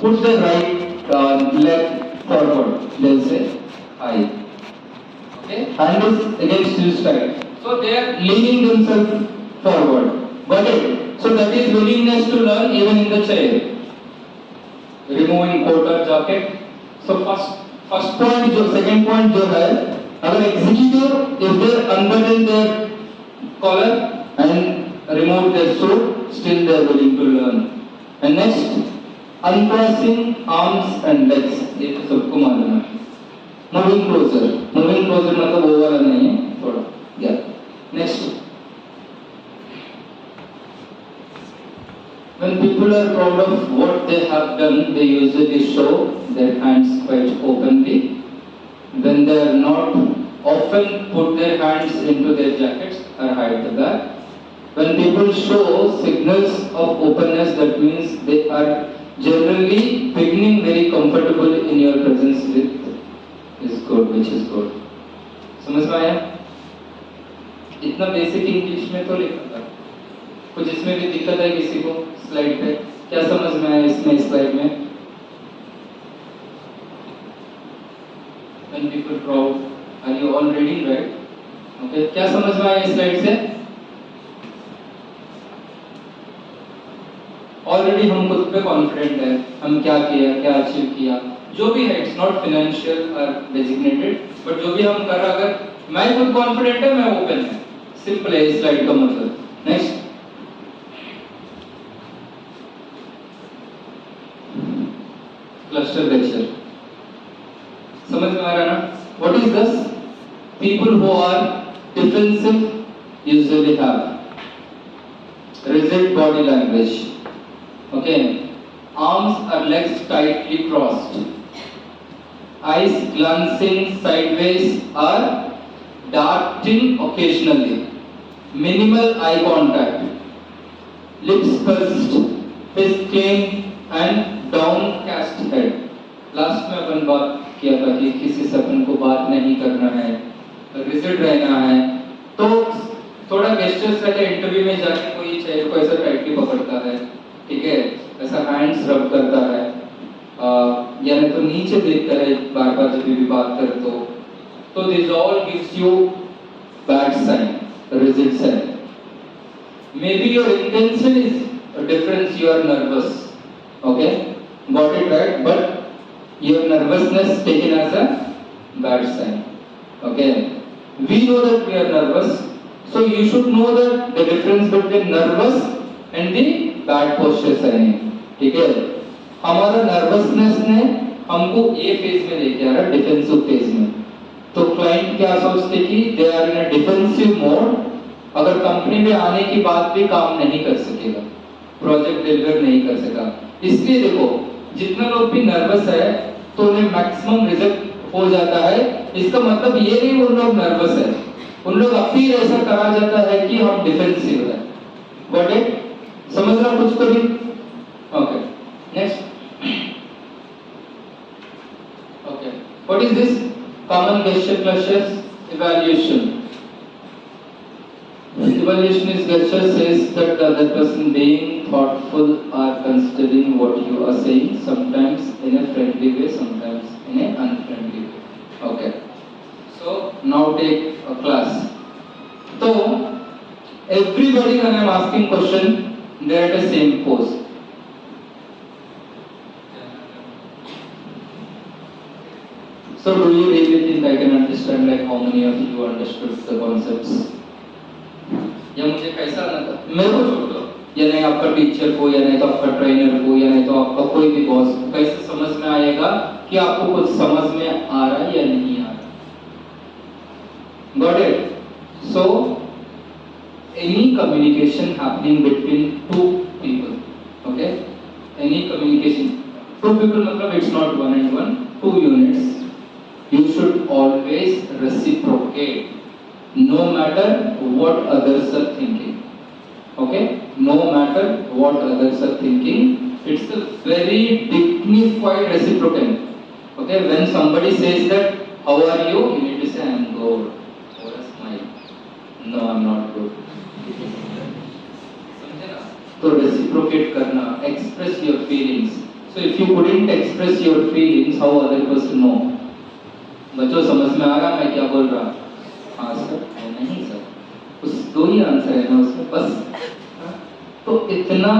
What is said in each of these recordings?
put the right leg forward. They'll say I. Okay, hand is against his side. So they are leaning themselves forward. Got it? So that is willingness to learn even in the chair. Removing coat or jacket. So first point जो second point जो है, अगर executive if they unbutton their collar and remove their suit, still they are willing to learn. And next, uncrossing arms and legs. ये तो सबको मालूम है. Moving closer मतलब वो वाला नहीं है, थोड़ा. Yeah. Next. When people are proud of what they have done, they usually show their hands quite openly. When they are not, often put their hands into their jackets or hide the back. When people show signals of openness, that means they are generally beginning very comfortable in your presence with is good, which is good. समझ में आया? इतना basic English में तो लिखा था. कुछ इसमें भी दिक्कत है किसी को स्लाइड पे? क्या समझ में आया इसमें स्लाइड में? When people proud, are you all reading right? Okay, क्या समझ में आया स्लाइड से? ऑलरेडी हम खुद पे कॉन्फिडेंट है, हम क्या किया, क्या अचीव किया, जो भी है, इट्स नॉट फाइनेंशियल और डेजिग्नेटेड, बट जो भी हम कर रहा, अगर मैं खुद कॉन्फिडेंट है, मैं ओपन है. सिंपल है इस स्लाइड का मतलब. नेक्स्ट, क्लस्टर लेक्चर समझ में आ रहा ना? What is this? People who are defensive usually have rigid body language. Okay, arms or legs tightly crossed, eyes glancing sideways or darting occasionally, minimal eye contact, lips pursed, fist clenched and downcast head. Last में अपन बात किया था कि किसी से अपन को बात नहीं करना है, रिजिड रहना है, तो थोड़ा गेस्चर्स रहते हैं. इंटरव्यू में जाके कोई चेयर को ऐसा टाइटली पकड़ता है, ठीक है, ऐसा हैंड्स रब करता है, या नहीं तो नीचे देखता है बार बार जब भी बात करे तो this all gives you bad sign, rigid sign. Maybe your intention is difference, you are nervous. Okay, got it right, but your nervousness taken as a bad sign. Okay, we know that we are nervous. So you should know the difference between nervous and the bad posture signing. ठीक है? हमारा nervousness ने हमको A phase में लेके आ रहा है, defensive phase में. तो client क्या सोचते कि they are in a defensive mode. अगर कंपनी में आने की बात भी काम नहीं कर सकेगा, प्रोजेक्ट डिलीवर नहीं कर सका. इसलिए देखो, जितना लोग भी नर्वस है तो उन्हें मैक्सिमम रिजल्ट हो जाता है. इसका मतलब ये नहीं वो लोग नर्वस है, उन लोग अपील ऐसा करा जाता है कि हम डिफेंसिव है. Got it? समझ रहा कुछ तो भी? Okay, next. Okay, what is this? Common gesture clusters evaluation. Evaluation is gesture says that the other person being thoughtful or considering what you are saying, sometimes in a friendly way, sometimes in a unfriendly way. Okay. So now take a class. So everybody when I am asking question, they are at the same pose. So do you really think I can understand like how many of you understood the concepts? या मुझे कैसा लगा? मेरे को छोड़ दो, या नहीं आपका टीचर को, या नहीं तो आपका ट्रेनर को, या नहीं तो आपका कोई भी बॉस को, कैसे समझ में आएगा कि आपको कुछ समझ में आ रहा है या नहीं आ रहा? Got it? So any communication happening between two people, okay? Any communication, two people मतलब it's not one and one, two units. You should always reciprocate, no matter what others are thinking. Okay? No matter what others are thinking, it's a very dignified reciprocal. Okay? When somebody says that, how are you? You need to say, I am good. Or a smile. No, I am not good. समझे ना? तो reciprocate करना, express your feelings. So if you couldn't express your feelings, how other person know? बच्चों समझ में आ रहा मैं क्या बोल रहा? हाँ सर, नहीं सर, उस दो ही आंसर है ना उसमें बस। तो इतना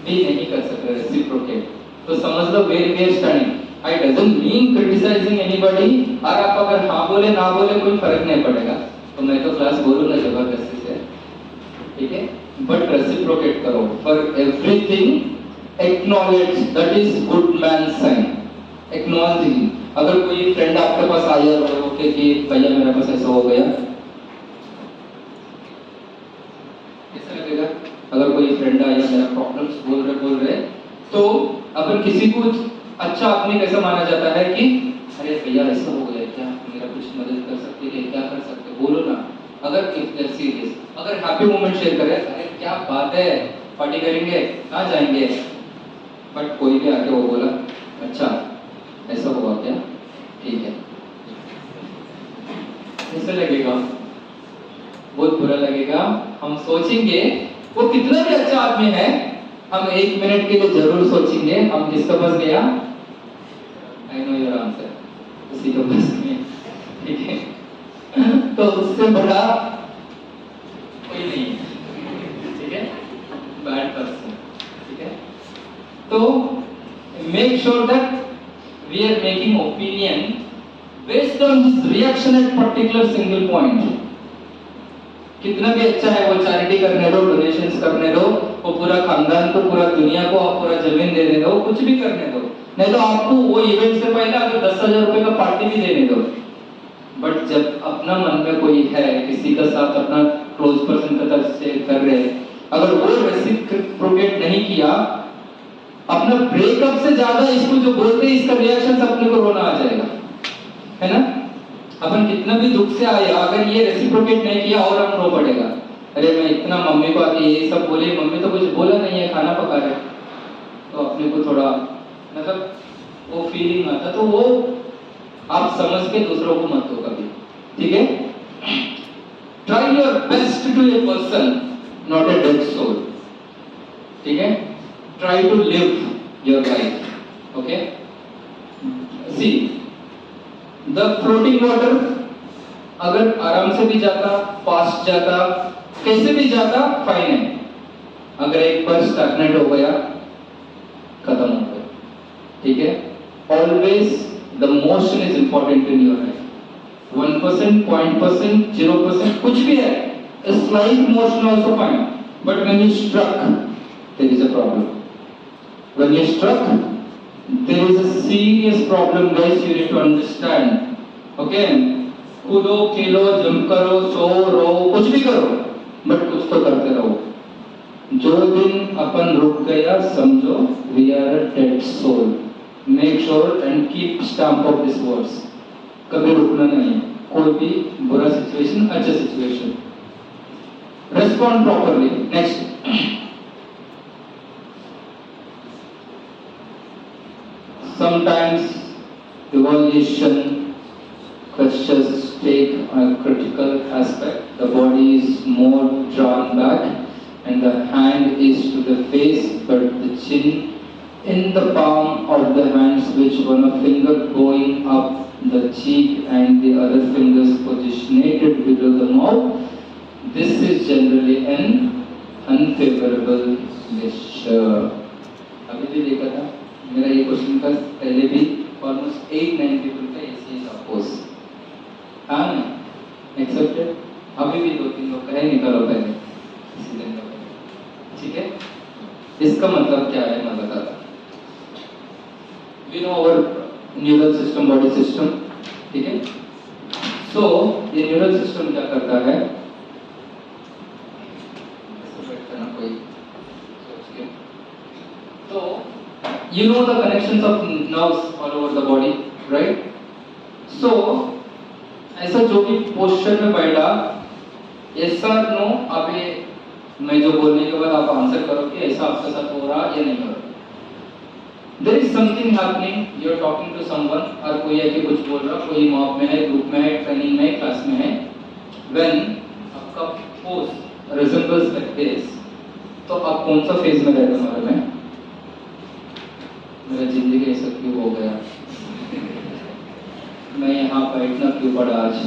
भी नहीं कर सकते रेसिप्रोकेट। तो समझ लो where we are standing. I doesn't mean criticizing anybody। और आप अगर हाँ बोले ना बोले कोई फर्क नहीं पड़ेगा, तो मैं तो क्लास बोलूँगा जबरदस्ती से, ठीक है? बट रेसिप्रोकेट करो। For everything acknowledge, that is good man sign. Acknowledging. अगर कोई फ्रेंड आपके पास आया हो कि भैया मेरे पास ऐसा हो गया, कैसा लगेगा? अगर कोई फ्रेंड आया मेरा प्रॉब्लम्स बोल रहे तो अपन किसी को अच्छा आदमी कैसा माना जाता है कि अरे भैया ऐसा हो गया, क्या मेरा कुछ मदद कर सकते हैं, क्या कर सकते हैं, बोलो ना। अगर इफ दे सीरियस, अगर हैप्पी मोमेंट शेयर करें, अरे क्या बात है, पार्टी करेंगे, कहाँ जाएंगे? बट कोई भी आके वो बोला अच्छा ऐसा हुआ क्या, ठीक है, कैसा लगेगा? बहुत बुरा लगेगा। हम सोचेंगे वो कितना भी अच्छा आदमी है, हम एक मिनट के लिए जरूर सोचेंगे हम किसका पास गया। आई नो योर आंसर, उसी के पास में, ठीक है? तो उससे बड़ा कोई नहीं, ठीक है? बैड पर्सन, ठीक है? तो make sure that we are making opinion based on his reaction at particular single point. कितना भी अच्छा है वो चैरिटी करने दो, डोनेशंस करने दो, वो पूरा खानदान को, पूरा दुनिया को, आप पूरा जमीन देने दो, कुछ भी करने दो, नहीं तो आपको वो इवेंट से पहले अगर 10,000 रुपए का पार्टी भी देने दो। बट जब अपना मन में कोई है, किसी का साथ अपना क्लोज पर्सन का तरफ से कर रहे, अगर वो रेसिप्रोकेट नहीं किया, अपना ब्रेकअप से ज्यादा इसको जो बोलते हैं इसका रिएक्शन अपने को रोना आ जाएगा, है ना? अपन कितना भी दुख से आए, अगर ये रेसिप्रोकेट नहीं किया और हम रो पड़ेगा। अरे मैं इतना मम्मी को आके ये सब बोले, मम्मी तो कुछ बोला नहीं है, खाना पका रहे, तो अपने को थोड़ा मतलब वो फीलिंग आता, तो वो आप समझ के दूसरों को मत दो कभी, ठीक है? Try your best to a person, not a dead soul, ठीक है? Try to live your life, okay? See the floating water अगर आराम से भी जाता, फास्ट जाता, कैसे भी जाता, फाइन है। अगर एक बार स्टैग्नेट हो गया, खत्म हो गया, ठीक है? Always the motion is important in your life. 1%, 0.%, 0%, कुछ भी है, a slight motion also fine, but when you struck, there is a problem. When you struck, there is a serious problem, guys. You need to understand. Okay? कूदो, खेलो, jump करो, सो, रो, कुछ भी करो, but कुछ तो करते रहो। जो दिन अपन रुक गया, समझो we are a dead soul. Make sure and keep stamp of this words. कभी रुकना नहीं, कोई भी बुरा सिचुएशन, अच्छा situation. Respond properly. Next. Sometimes evaluation questions take a critical aspect. The body is more drawn back and the hand is to the face, but the chin in the palm of the hands, which one finger going up the cheek and the other fingers positioned below the mouth. This is generally an unfavorable gesture. अभी भी देखा था मेरा ये question का पहले भी almost 8-9 people का ऐसे ही अपोज, हाँ ना, एक्सेप्टेड। अभी भी 2-3 लोग कहे निकालो पहले इसी दिन का, ठीक है? इसका मतलब क्या है मैं बताता। We know our neural system, body system, ठीक है? So ये neural system क्या करता है? तो you know the connections of nerves all over the body, right? So ऐसा जो भी पोस्चर में बैठा, yes or no, आप ये मैं जो बोलने के बाद आप आंसर करो कि ऐसा आपके साथ हो रहा या नहीं हो रहा। There is something happening, you are talking to someone, और कोई है कि कुछ बोल रहा, कोई मॉब में है, ग्रुप में है, ट्रेनिंग में है, क्लास में है। When आपका पोज resembles like this, तो आप कौन सा फेज में रहते हमारे में? मेरा जिंदगी ऐसा क्यों हो गया, मैं यहाँ बैठना क्यों पड़ा आज,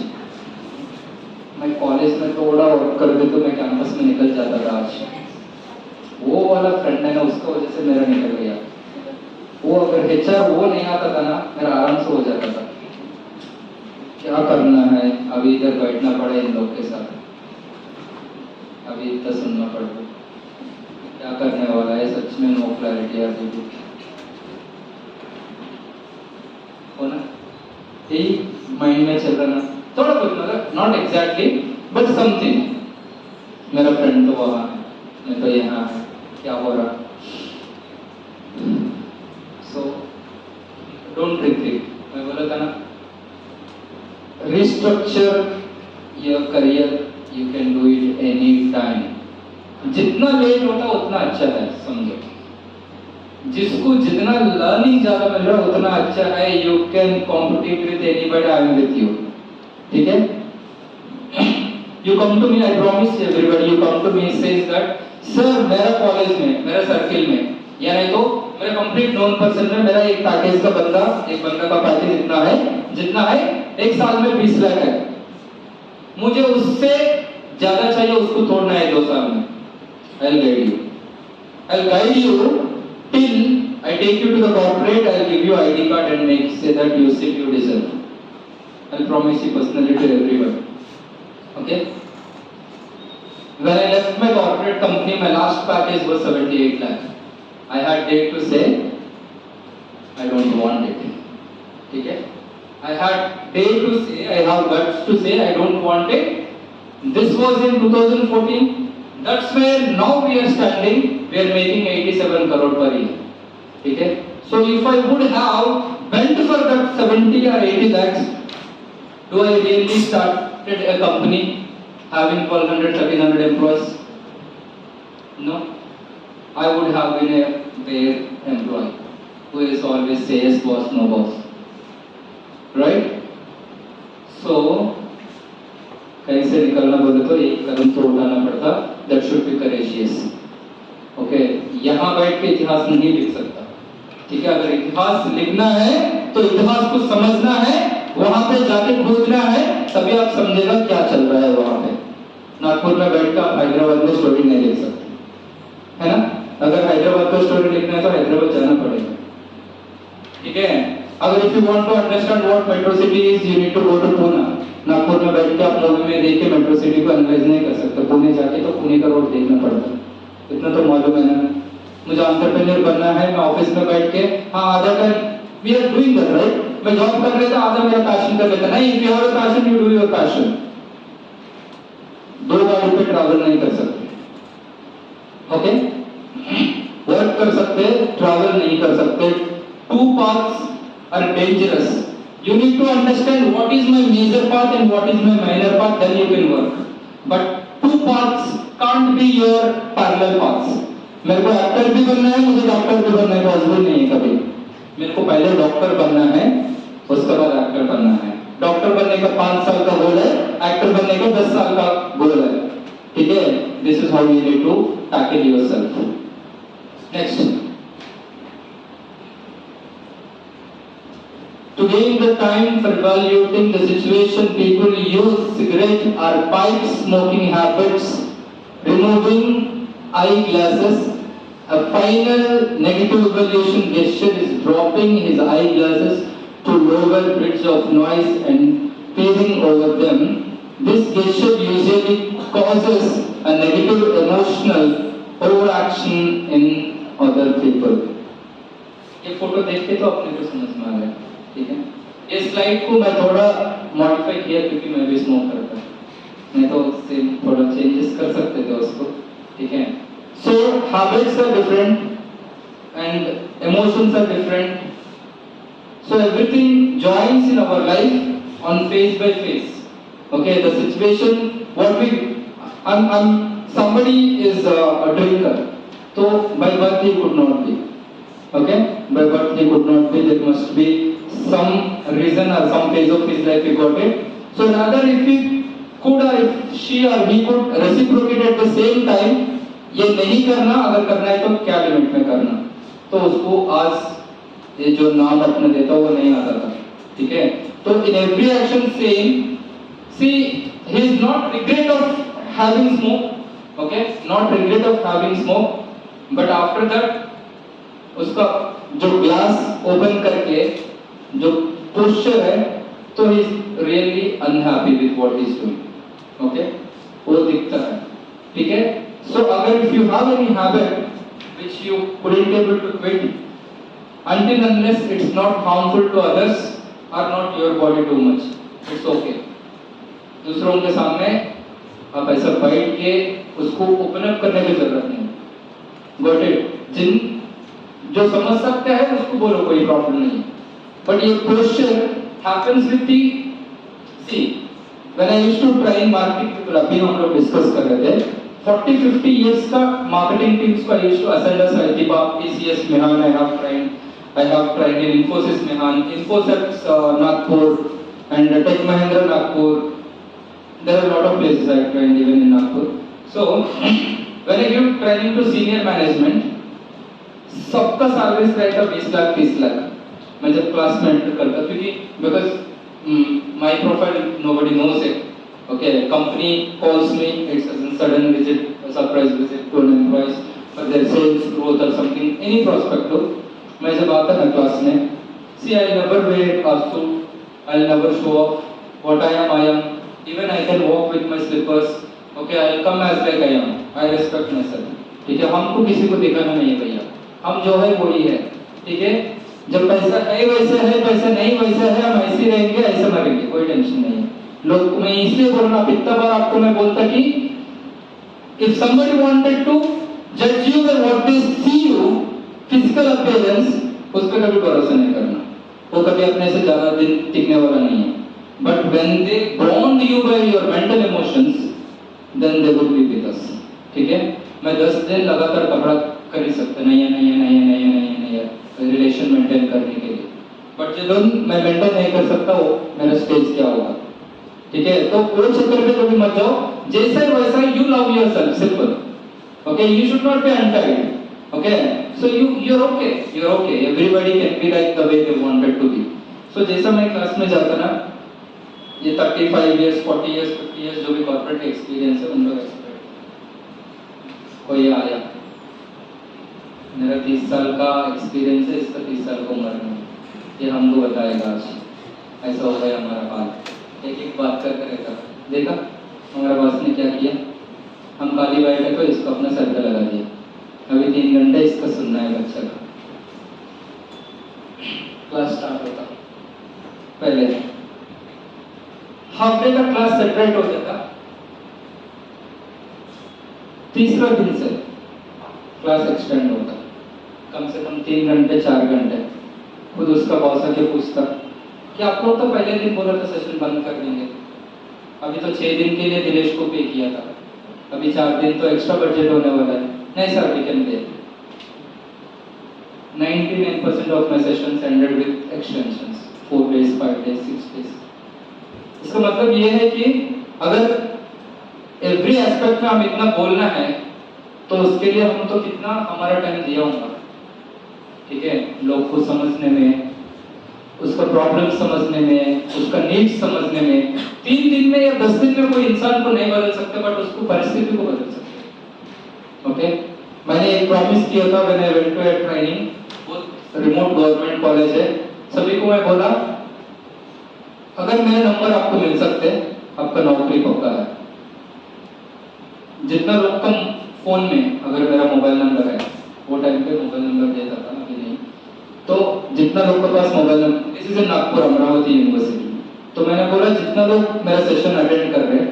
मैं कॉलेज में थोड़ा वर्क कर दे तो मैं कैंपस में निकल जाता था आज। वो वाला फ्रेंड है ना, उसका वजह से मेरा निकल गया। वो अगर HR वो नहीं आता था ना, मेरा आराम से हो जाता था। क्या करना है, अभी इधर बैठना पड़े इन लोग के साथ, अभी इतना सुनना पड़ता, क्या करने वाला है, सच में नो क्लैरिटी यार दीदी हो ना, यही माइंड में चल रहा ना, थोड़ा बहुत मतलब नॉट एग्जैक्टली बट समथिंग। मेरा फ्रेंड तो वहाँ है, मैं तो यहाँ है, क्या हो रहा। सो डोंट थिंक, मैं बोला था ना, restructure your career, you can do it any time। जितना लेट होता उतना अच्छा है, समझो। जिसको जितना लर्निंग ज्यादा मिल रहा है उतना अच्छा है। You can compete with anybody, I am with you, ठीक है। You come to me, I promise everybody, you come to me says that sir मेरा कॉलेज में, मेरा सर्किल में, या नहीं तो मेरा कंप्लीट नॉन पर्सन में मेरा एक पैकेज का बंदा, एक बंदा का पैकेज जितना है एक साल में 20 लाख है, मुझे उससे ज्यादा चाहिए, उसको तोड़ना है 2 साल में। I'll guide you till I take you to the corporate, I'll give you ID card and make say that you sit you deserve। I'll promise you personally to everyone, okay। When I left my corporate company, my last package was 78 lakh। I had dare to say I don't want it, ठीक है। I had dare to say, I have guts to say I don't want it। This was in 2014। That's where now we are standing, we are making 87 crore per year, ठीक है। So if I would have went for that 70 or 80 lakhs, do I really started a company having 1200, 1300 employees? No, I would have been a bare employee who is always say yes boss, no boss, right? So कहीं से निकलना बोले तो एक कदम तो उठाना पड़ता। That should be courageous, okay। यहाँ बैठ के इतिहास नहीं लिख सकता, ठीक है। अगर इतिहास लिखना है तो इतिहास को समझना है, वहां पे जाके खोजना है, तभी आप समझेगा क्या चल रहा है वहां पे। नागपुर में बैठ कर हैदराबाद में स्टोरी नहीं लिख सकते, है ना। अगर हैदराबाद का स्टोरी लिखना है तो हैदराबाद जाना पड़ेगा, ठीक है। अगर if you want to understand what metro city is, you need to go to Pune. Nagpur में बैठ के आप मूवी में देख के मेट्रो सिटी को एनालाइज नहीं कर सकते, पुणे जाके तो पुणे का रोड देखना पड़ता, इतना तो मालूम है ना। मुझे एंटरप्रेन्योर बनना है, मैं ऑफिस में बैठ के हाँ आधा time we are doing that, right. मैं जॉब कर लेता, आधा मेरा पैशन कर लेता। नहीं, if you have a passion you do your passion. 2 गाड़ी पे ट्रैवल नहीं कर सकते, ओके। वर्क कर सकते, ट्रैवल नहीं कर सकते। 2 paths are dangerous। You need to understand what is my major path and what is my minor path, then you can work। But 2 paths can't be your parallel paths। मेरे को actor भी बनना है, मुझे doctor भी बनना है, possible नहीं है कभी। मेरे को पहले डॉक्टर बनना है, उसके बाद एक्टर बनना है। डॉक्टर बनने का 5 साल का गोल है, एक्टर बनने का 10 साल का गोल है, ठीक है। This is how you need to tackle yourself. Next, to gain the time for evaluating the situation, people use cigarette or pipe smoking habits, removing eyeglasses. A final negative evaluation gesture is dropping his eyeglasses to lower bridge of noise and peering over them. This gesture usually causes a negative emotional overaction in other people। ये photo देख के तो अपने को समझ में आ गया, ठीक है। ये स्लाइड को मैं थोड़ा मॉडिफाई किया क्योंकि मैं भी स्मोक करता हूं, नहीं तो उससे थोड़ा चेंजेस कर सकते थे उसको, ठीक है। So habits are different and emotions are different, so everything joins in our life on phase by phase, okay. The situation what we somebody is a drinker, so by birth he could not be, okay, by birth he could not be, there must be some reason or some phase of his life he got it। So rather if he could or if she or he could reciprocate at the same time, ये नहीं करना, अगर करना है तो क्या limit में करना, तो उसको आज ये जो नाम अपने देता वो नहीं आता था, ठीक है। तो in every action same, see he is not regret of having smoke, okay, not regret of having smoke, but after that उसका जो ग्लास ओपन करके जो पोस्चर है, तो he is really unhappy with what he is doing, okay, वो दिखता है, ठीक है। सो अगर if you have any habit which you couldn't able to quit until unless it's not harmful to others or not your body too much, it's okay. दूसरों के सामने आप ऐसा फाइट के उसको ओपन अप करने की जरूरत नहीं, गॉट इट। जिन जो समझ सकते हैं उसको बोलो, कोई प्रॉब्लम नहीं, बट ये question happens with the, see when I used to try marketing people, अभी हम लोग डिस्कस कर रहे थे 40-50 years का मार्केटिंग टीम्स को I used to ascend us ITBA, TCS मेहान, I have trained in Infosys Mehan, Infosys Nagpur and Tech Mahindra Nagpur. There are a lot of places I have trained even in Nagpur. So when I give training to senior management, सबका salary रहता 20 लाख 30 लाख। मैं जब class में enter करता, क्योंकि because my profile nobody nose it, okay, company calls me, it's a sudden visit, a surprise visit to an employees for their sales growth or something, any prospective. मैं जब आता ना क्लास में, see I never wear a suit, I'll never show off what I am, even I can walk with my slippers, okay, I'll come as like I am, I respect myself, ठीक है। हमको किसी को दिखाना नहीं है भैया, हम जो है वही है, ठीक है। जब पैसा है वैसे है, पैसा नहीं वैसे है, हम ऐसे रहेंगे, ऐसे मरेंगे, कोई टेंशन नहीं है। लोग, मैं इसलिए बोल रहा हूँ, इतना बार आपको मैं बोलता कि if somebody wanted to judge you by what they see you, physical appearance, उस पर कभी भरोसा नहीं करना, वो कभी अपने से ज्यादा दिन टिकने वाला नहीं है। But when they bond you by your mental emotions, then they would be with us, ठीक है। मैं 10 दिन लगातार कपड़ा कर ही सकता नहीं है रिलेशन मेंटेन करने के लिए, बट जो मैं मेंटेन नहीं कर सकता, वो मेरा स्टेज क्या होगा, ठीक है। तो वो चक्कर में कभी मत जाओ, जैसा वैसा you love yourself, simple, okay, you should not be untied, okay. So you're okay, everybody can be like the way they wanted to be. So जैसा मैं क्लास में जाता ना, ये 35 years 40 years 50 years जो भी कॉर्पोरेट एक्सपीरियंस है, उन लोग एक्सपर्ट, कोई आया, मेरा 30 साल का एक्सपीरियंस है, इसका 30 साल का उम्र है, ये हमको बताएगा आज ऐसा हो गया हमारा हाल, एक बात कर करेगा। देखा हमारा बॉस ने क्या किया, हम खाली बैठे को इसको अपना सर पे लगा दिया, अभी 3 घंटे इसका सुनना है बच्चा का। क्लास स्टार्ट होता, पहले हाफ डे का क्लास सेपरेट हो जाता, तीसरा दिन से क्लास एक्सटेंड होता, कम से कम 3 घंटे 4 घंटे। खुद उसका बॉस आके पूछता कि आप लोग तो पहले दिन बोला था सेशन बंद कर देंगे, अभी तो 6 दिन के लिए दिनेश को पे किया था, अभी 4 दिन तो एक्स्ट्रा बजट होने वाला है। नहीं sir, we can pay. 99% of my sessions ended with extensions, 4 days 5 days 6 days। इसका मतलब ये है कि अगर एवरी एस्पेक्ट में हम इतना बोलना है, तो उसके लिए हम तो कितना हमारा टाइम दिया होगा, ठीक है, लोग को समझने में, उसका प्रॉब्लम समझने में, उसका नीड्स समझने में। 3 दिन में या 10 दिन में कोई इंसान को नहीं बदल सकते, बट उसको परिस्थिति को बदल सकते, ओके। मैंने एक प्रॉमिस किया था when I went to a training, वो रिमोट गवर्नमेंट कॉलेज है, सभी को मैं बोला अगर मेरे नंबर आपको मिल सकते, आपका नौकरी पक्का है। जितना लोग कम फोन में अगर मेरा मोबाइल नंबर है, वो टाइम पे मोबाइल नंबर देता था, अभी नहीं, तो जितना लोग के पास mobile number, this is in Nagpur Amravati university, तो मैंने बोला जितना लोग मेरा सेशन अटेंड कर रहे हैं,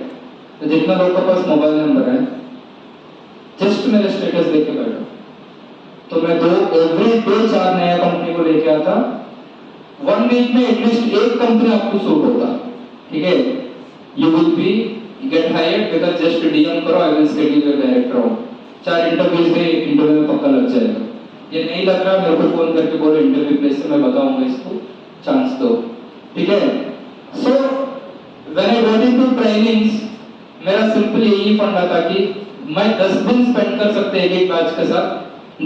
तो जितना लोग के पास मोबाइल नंबर है, जस्ट मेरा स्टेटस देख के बैठो। तो मैं एवरी 2-4 नया कंपनी को लेके आता, 1 वीक में एटलीस्ट एक कंपनी आपको सूट होता, ठीक है। You will be get hired because just DM करो, I will schedule your director on 4 interviews में, इंटरव्यू में पक्का लग जाएगा। ये नहीं लग रहा, मेरे को फोन करके बोलो इंटरव्यू प्लेस से, मैं बताऊंगा, इसको चांस दो, ठीक है। So when I got into trainings, मेरा सिंपल यही फंडा था कि मैं 10 दिन स्पेंड कर सकते एक बैच के साथ,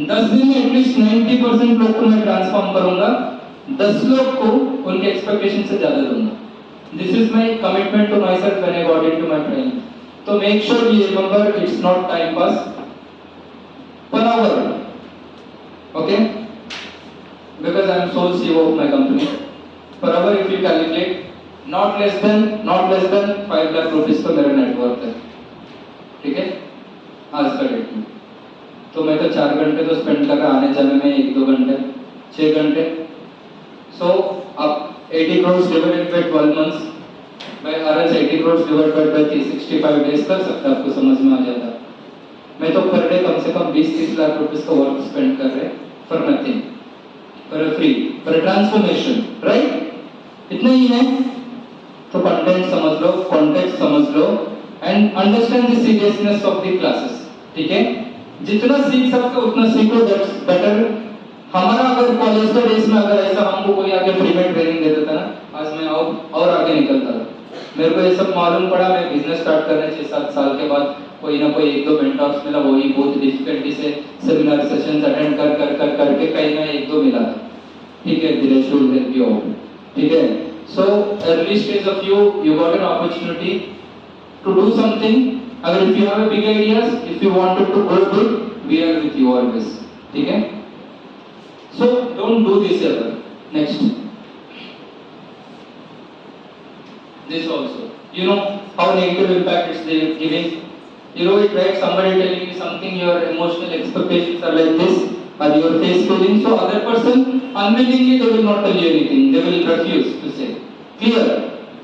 10 दिन में एटलीस्ट 90% लोग को मैं ट्रांसफॉर्म करूंगा, 10 लोग को उनके एक्सपेक्टेशन से ज्यादा दूंगा। This is my commitment to my self when I got into my training. तो make sure you remember it's not time pass, per hour, okay, because I am sole CEO of my company. Per hour if you calculate, not less than 5 lakh rupees तो मेरा network है, ठीक है, आज का date में। तो मैं तो 4 घंटे तो स्पेंड कर रहा, आने जाने में 1-2 घंटे, 6 घंटे। सो अब 80 crores divided by 12 months by RS 80 crores divided by 365 days कर सकता, आपको समझ में आ जाता। मैं तो पर डे कम से कम 20-30 लाख रुपीस का वर्क स्पेंड कर रहे for nothing, for free, for transformation, right? इतना ही है। तो कंटेंट समझ लो, कॉन्टेक्स्ट समझ लो and understand the seriousness of the classes, ठीक है? जितना सीख सकते उतना सीखो, दैट्स बेटर। हमारा अगर कॉलेज के डेज में अगर ऐसा हमको कोई आके फ्री में ट्रेनिंग दे देता ना, आज मैं और आगे निकलता था। मेरे को ये सब मालूम पड़ा, मैं बिजनेस स्टार्ट करने 6-7 साल के बाद कोई ना कोई 1-2 मेंटर्स मिला, वही बहुत डिफिकल्टी से सेमिनार सेशंस अटेंड करके कहीं ना 1-2 मिला था, ठीक है? Dinesh will help you out, ठीक है? So early stage of you got an opportunity to do something. अगर if you have a big ideas, if you wanted to go big, we are with you always, ठीक है? So don't do this ever. Next, this also, you know how negative impact it's giving. You know it, right? Somebody telling you something, your emotional expectations are like this, or your face feeling, so other person unwillingly they will not tell you anything, they will refuse to say, clear?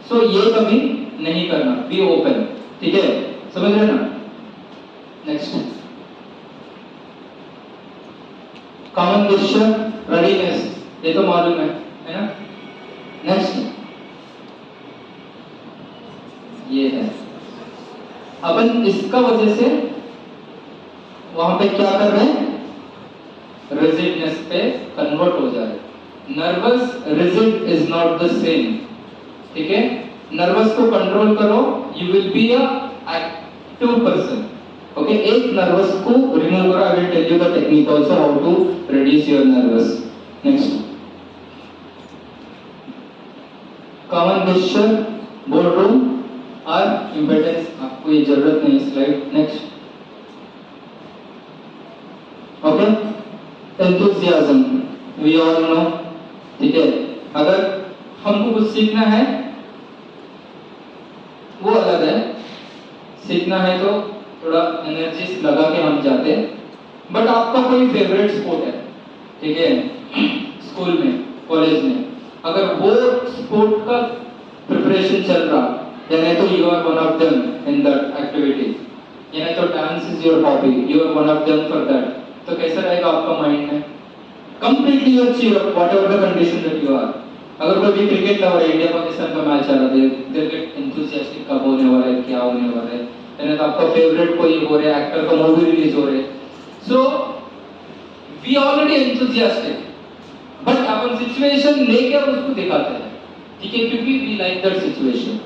So ये कभी नहीं करना, be open, ठीक है? समझ रहे ना? Next, common gesture, readiness, ये तो मालूम है ना? Next, ये है अपन इसका वजह से वहां पे क्या कर रहे हैं, रिजिडनेस पे कन्वर्ट हो जा रहे। Nervous rigid is not the same, ठीक है? नर्वस को कंट्रोल करो, you will be a active person, okay? एक नर्वस को रिमूव करो। I will tell you the technique also how to reduce your nervous. Next, common gesture, board room और importance, आपको ये जरूरत नहीं slide. Next, okay, enthusiasm, we all know, ठीक है? अगर हमको कुछ सीखना है वो अलग है, सीखना है तो थोड़ा एनर्जी लगा के हम जाते हैं। बट आपका कोई फेवरेट स्पोर्ट है, ठीक है, स्कूल में, कॉलेज में, अगर वो स्पोर्ट का प्रिपरेशन चल रहा, यानी तो you are one of them in that activity, यानी तो dance is your hobby, you are one of them for that, तो कैसा रहेगा आपका माइंड में? Completely you cheer up whatever the condition that you are. अगर कोई भी क्रिकेट लवर, इंडिया पाकिस्तान का मैच आ रहा है, दे गेट एंथुसियास्टिक, कब होने वाला है, क्या होने वाला है, यानी तो आपका फेवरेट कोई हो रहा है, एक्टर का मूवी रिलीज हो रहा है, so we already enthusiastic, but अपन सिचुएशन लेके उसको दिखाते हैं, ठीक है? क्योंकि we like that situation.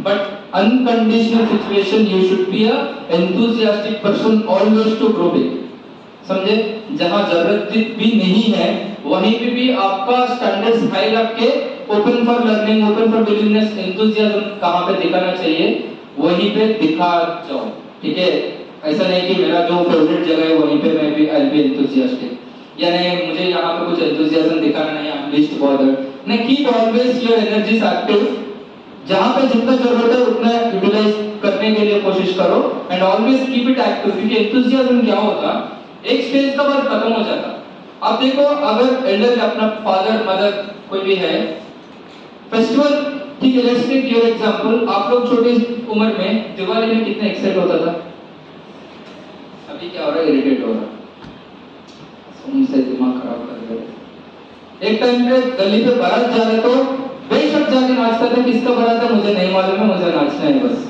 But unconditional situation, you should be a enthusiastic person always to grow big. समझे? जहाँ जरूरत भी नहीं है वहीं पे भी आपका स्टैंडर्ड्स हाई रख के open for learning, open for willingness, enthusiasm कहाँ पे दिखाना चाहिए वहीं पे दिखा जाओ, ठीक है? ऐसा नहीं कि मेरा जो फेवरेट जगह है वहीं पे मैं भी आई बी एंथुसियास्टिक, या नहीं मुझे यहाँ पे कुछ एंथुसियाज्म दिखाना नहीं, आई एम लीस्ट बॉदर्ड। नहीं, keep always your energies active, जहां पे जितना जरूरत है उतना यूटिलाइज करने के लिए कोशिश करो and always keep it active. क्योंकि एंथुसियाज्म क्या होता, एक स्टेज का बाद खत्म हो जाता। अब देखो, अगर एल्डर अपना फादर मदर कोई भी है, फेस्टिवल, ठीक है, लेट्स टेक योर एग्जांपल, आप लोग छोटी उम्र में दिवाली में कितना एक्साइट होता था, अभी क्या हो रहा है, इरिटेट हो रहा है, उनसे दिमाग खराब कर रहे। एक टाइम पे गली पे बारात जा रहे तो बेशक जाके नाचता था, किसका बारात है मुझे नहीं मालूम है, मुझे नाचना है बस,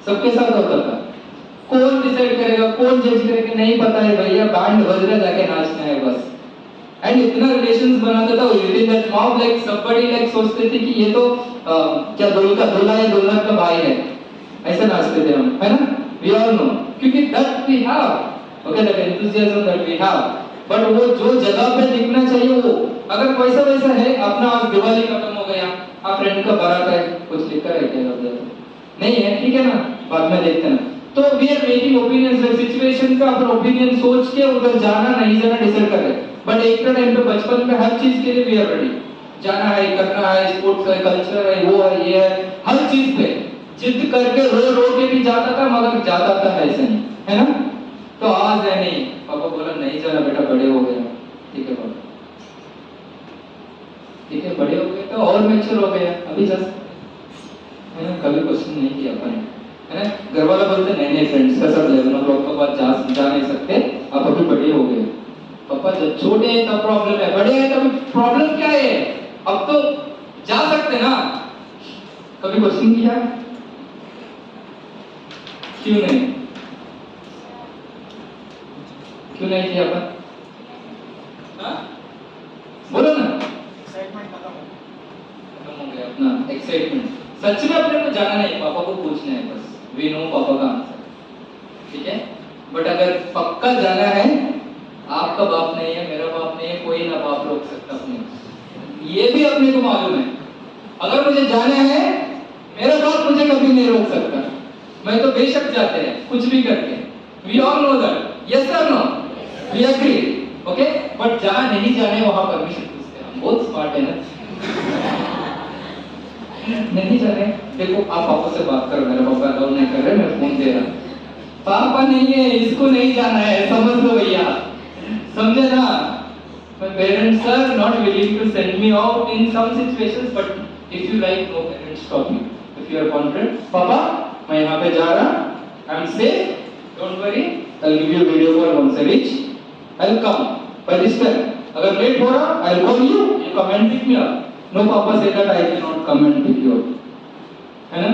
सबके साथ होता था। कौन डिसाइड करेगा, कौन जज करेगा, नहीं पता है भैया, बैंड बज रहा, जाके नाचना है बस। एंड इतना रिलेशंस बनाता था with in that mob, like somebody like सोचते थे कि ये तो क्या दूल्हा या दुल्हन का भाई है, ऐसे नाचते थे हम, है ना? वी ऑल नो, क्योंकि that we have, okay, that enthusiasm that we have. But वो जो जगह पे दिखना चाहिए वो, अगर वैसा वैसा है, अपना आज दिवाली खत्म हो गया, आप फ्रेंड का बारात है, कुछ लिखकर है क्या उधर? नहीं है, ठीक है ना, बाद में देखते ना। तो we are making opinions, situation का अपना ओपिनियन सोच के उधर जाना नहीं जाना डिसाइड कर रहे। बट एक टाइम पे बचपन में हर चीज के लिए वी आर रेडी, जाना है, करना है, स्पोर्ट्स है, कल्चर है, वो है, ये है, हर चीज पे जिद करके रो रो के भी जाता था, मगर जाता था ऐसे नहीं, है ना। तो आज है नहीं, पापा बोला नहीं जाना बेटा, बड़े हो गए, ठीक है पापा, ठीक है, बड़े हो गए तो और मैच्योर हो गया, अभी जा सकते है ना, कभी क्वेश्चन नहीं किया अपन, है ना। घर वाला बोलते नहीं नहीं फ्रेंड्स का सब 11 o'clock के बाद जा नहीं सकते, आप अभी बड़े हो गए। पापा जब छोटे हैं तब प्रॉब्लम है, बड़े हैं तब प्रॉब्लम क्या है, अब तो जा सकते ना। कभी क्वेश्चन किया? क्यों नहीं, क्यों नहीं किया अपन? हाँ बोलो ना। एक्साइटमेंट खत्म हो गया अपना, एक्साइटमेंट। सच में अपने को जाना नहीं, पापा को पूछना है बस, वी नो पापा का आंसर, ठीक है। बट अगर पक्का जाना है, आपका बाप नहीं है, मेरा बाप नहीं है, कोई ना बाप रोक सकता अपने, ये भी अपने को मालूम है। अगर मुझे जाना है, मेरा बाप मुझे कभी नहीं रोक सकता, मैं तो बेशक जाते हैं कुछ भी करके, we all know that, yes और no, we agree, okay. But जहां नहीं जाने वहां परमिशन पूछते हैं, हम बहुत स्मार्ट है ना। नहीं जाने, देखो आप पापा से बात करो, मेरे पापा अलाउ नहीं कर रहे, मैं फोन दे रहा, पापा नहीं है, इसको नहीं जाना है, समझ लो भैया, समझे ना। My parents are not willing to send me out in some situations, but if you like, no parents stop you. If you are confident, पापा मैं यहाँ पे जा रहा, I am safe, don't worry, I'll give you a video call once I reach, I'll come by this time. अगर late हो रहा, I'll call you, you come and pick me up. No पापा say that I cannot come and pick you up, है ना।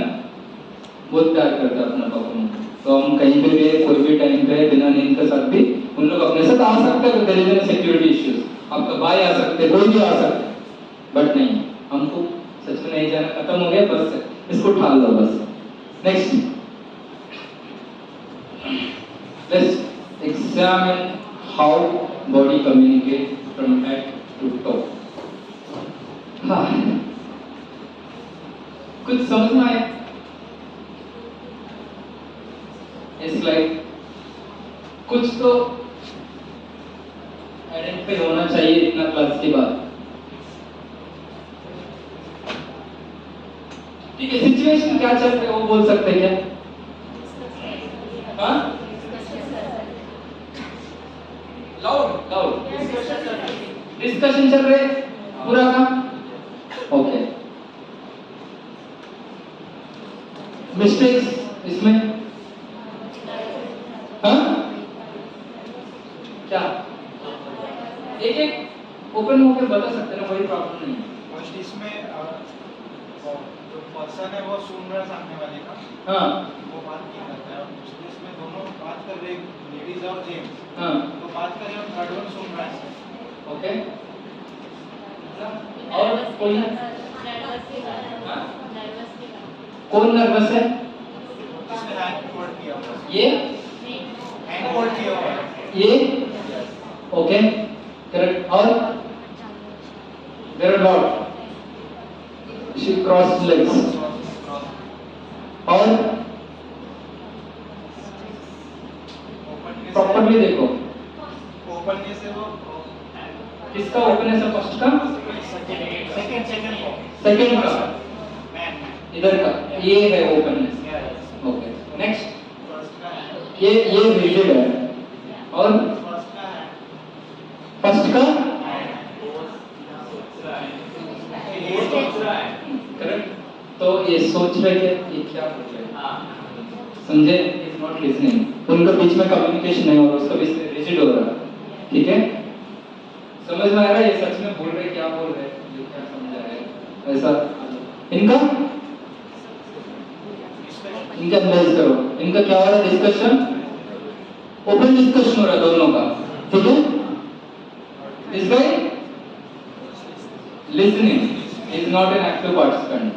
बहुत प्यार करता अपना पापा में, तो हम कहीं पे भी कोई भी टाइम पे बिना नींद के साथ भी उन लोग अपने साथ आ सकते हैं, देयर इज सिक्योरिटी इश्यूज, आपका भाई आ सकते, कोई भी आ सकते, बट नहीं, हमको सच में नहीं जाना, खत्म हो गया, बस इसको ठाल दो बस। Next, let's examine how body communicate from head to toe. हाँ, कुछ समझ में आया? इट्स लाइक कुछ तो आइडेंटिफाई होना चाहिए इतना क्लास के बाद, ठीक है। सिचुएशन क्या चल रहा है वो बोल सकते हैं क्या? हाँ, लाउड लाउड डिस्कशन चल रहे पूरा का, ओके। मिस्टेक्स इसमें, हाँ क्या एक एक ओपन होकर बता सकते ना, कोई प्रॉब्लम नहीं है। इसमें जो पर्सन है वो सुन रहा है सामने वाले का, हाँ वो बात नहीं करता है, और इसमें दोनों बात कर रहे, लेडीज और जेंट्स, हाँ तो बात कर रहे हैं, थर्ड वन सुन रहा है, ओके। और कोई है? कौन नर्वस है? इसने हैंड होल्ड किया हुआ है, ये हैंड होल्ड किया हुआ है, ये ओके करेक्ट। और there are lot, she cross legs, और प्रॉपर्ली देखो, ओपन से वो किसका ओपननेस है? फर्स्ट का, सेकंड का, इधर का, ये है ओपननेस, ओके। नेक्स्ट, ये रिजिड है, और फर्स्ट का करेक्ट। तो ये सोच रहे थे ये क्या बोल रहे हैं, समझे? इज नॉट लिसनिंग, उनके बीच में कम्युनिकेशन नहीं हो रहा, उसका बीच में रिजिड हो रहा है, ठीक है। समझ में आ रहा है ये सच में बोल रहे, क्या बोल रहे, ये क्या समझा रहे, ऐसा। इनका एनालाइज करो, इनका क्या हो रहा है? डिस्कशन, ओपन डिस्कशन हो रहा है दोनों का, ठीक है। This guy listening is not an active participant,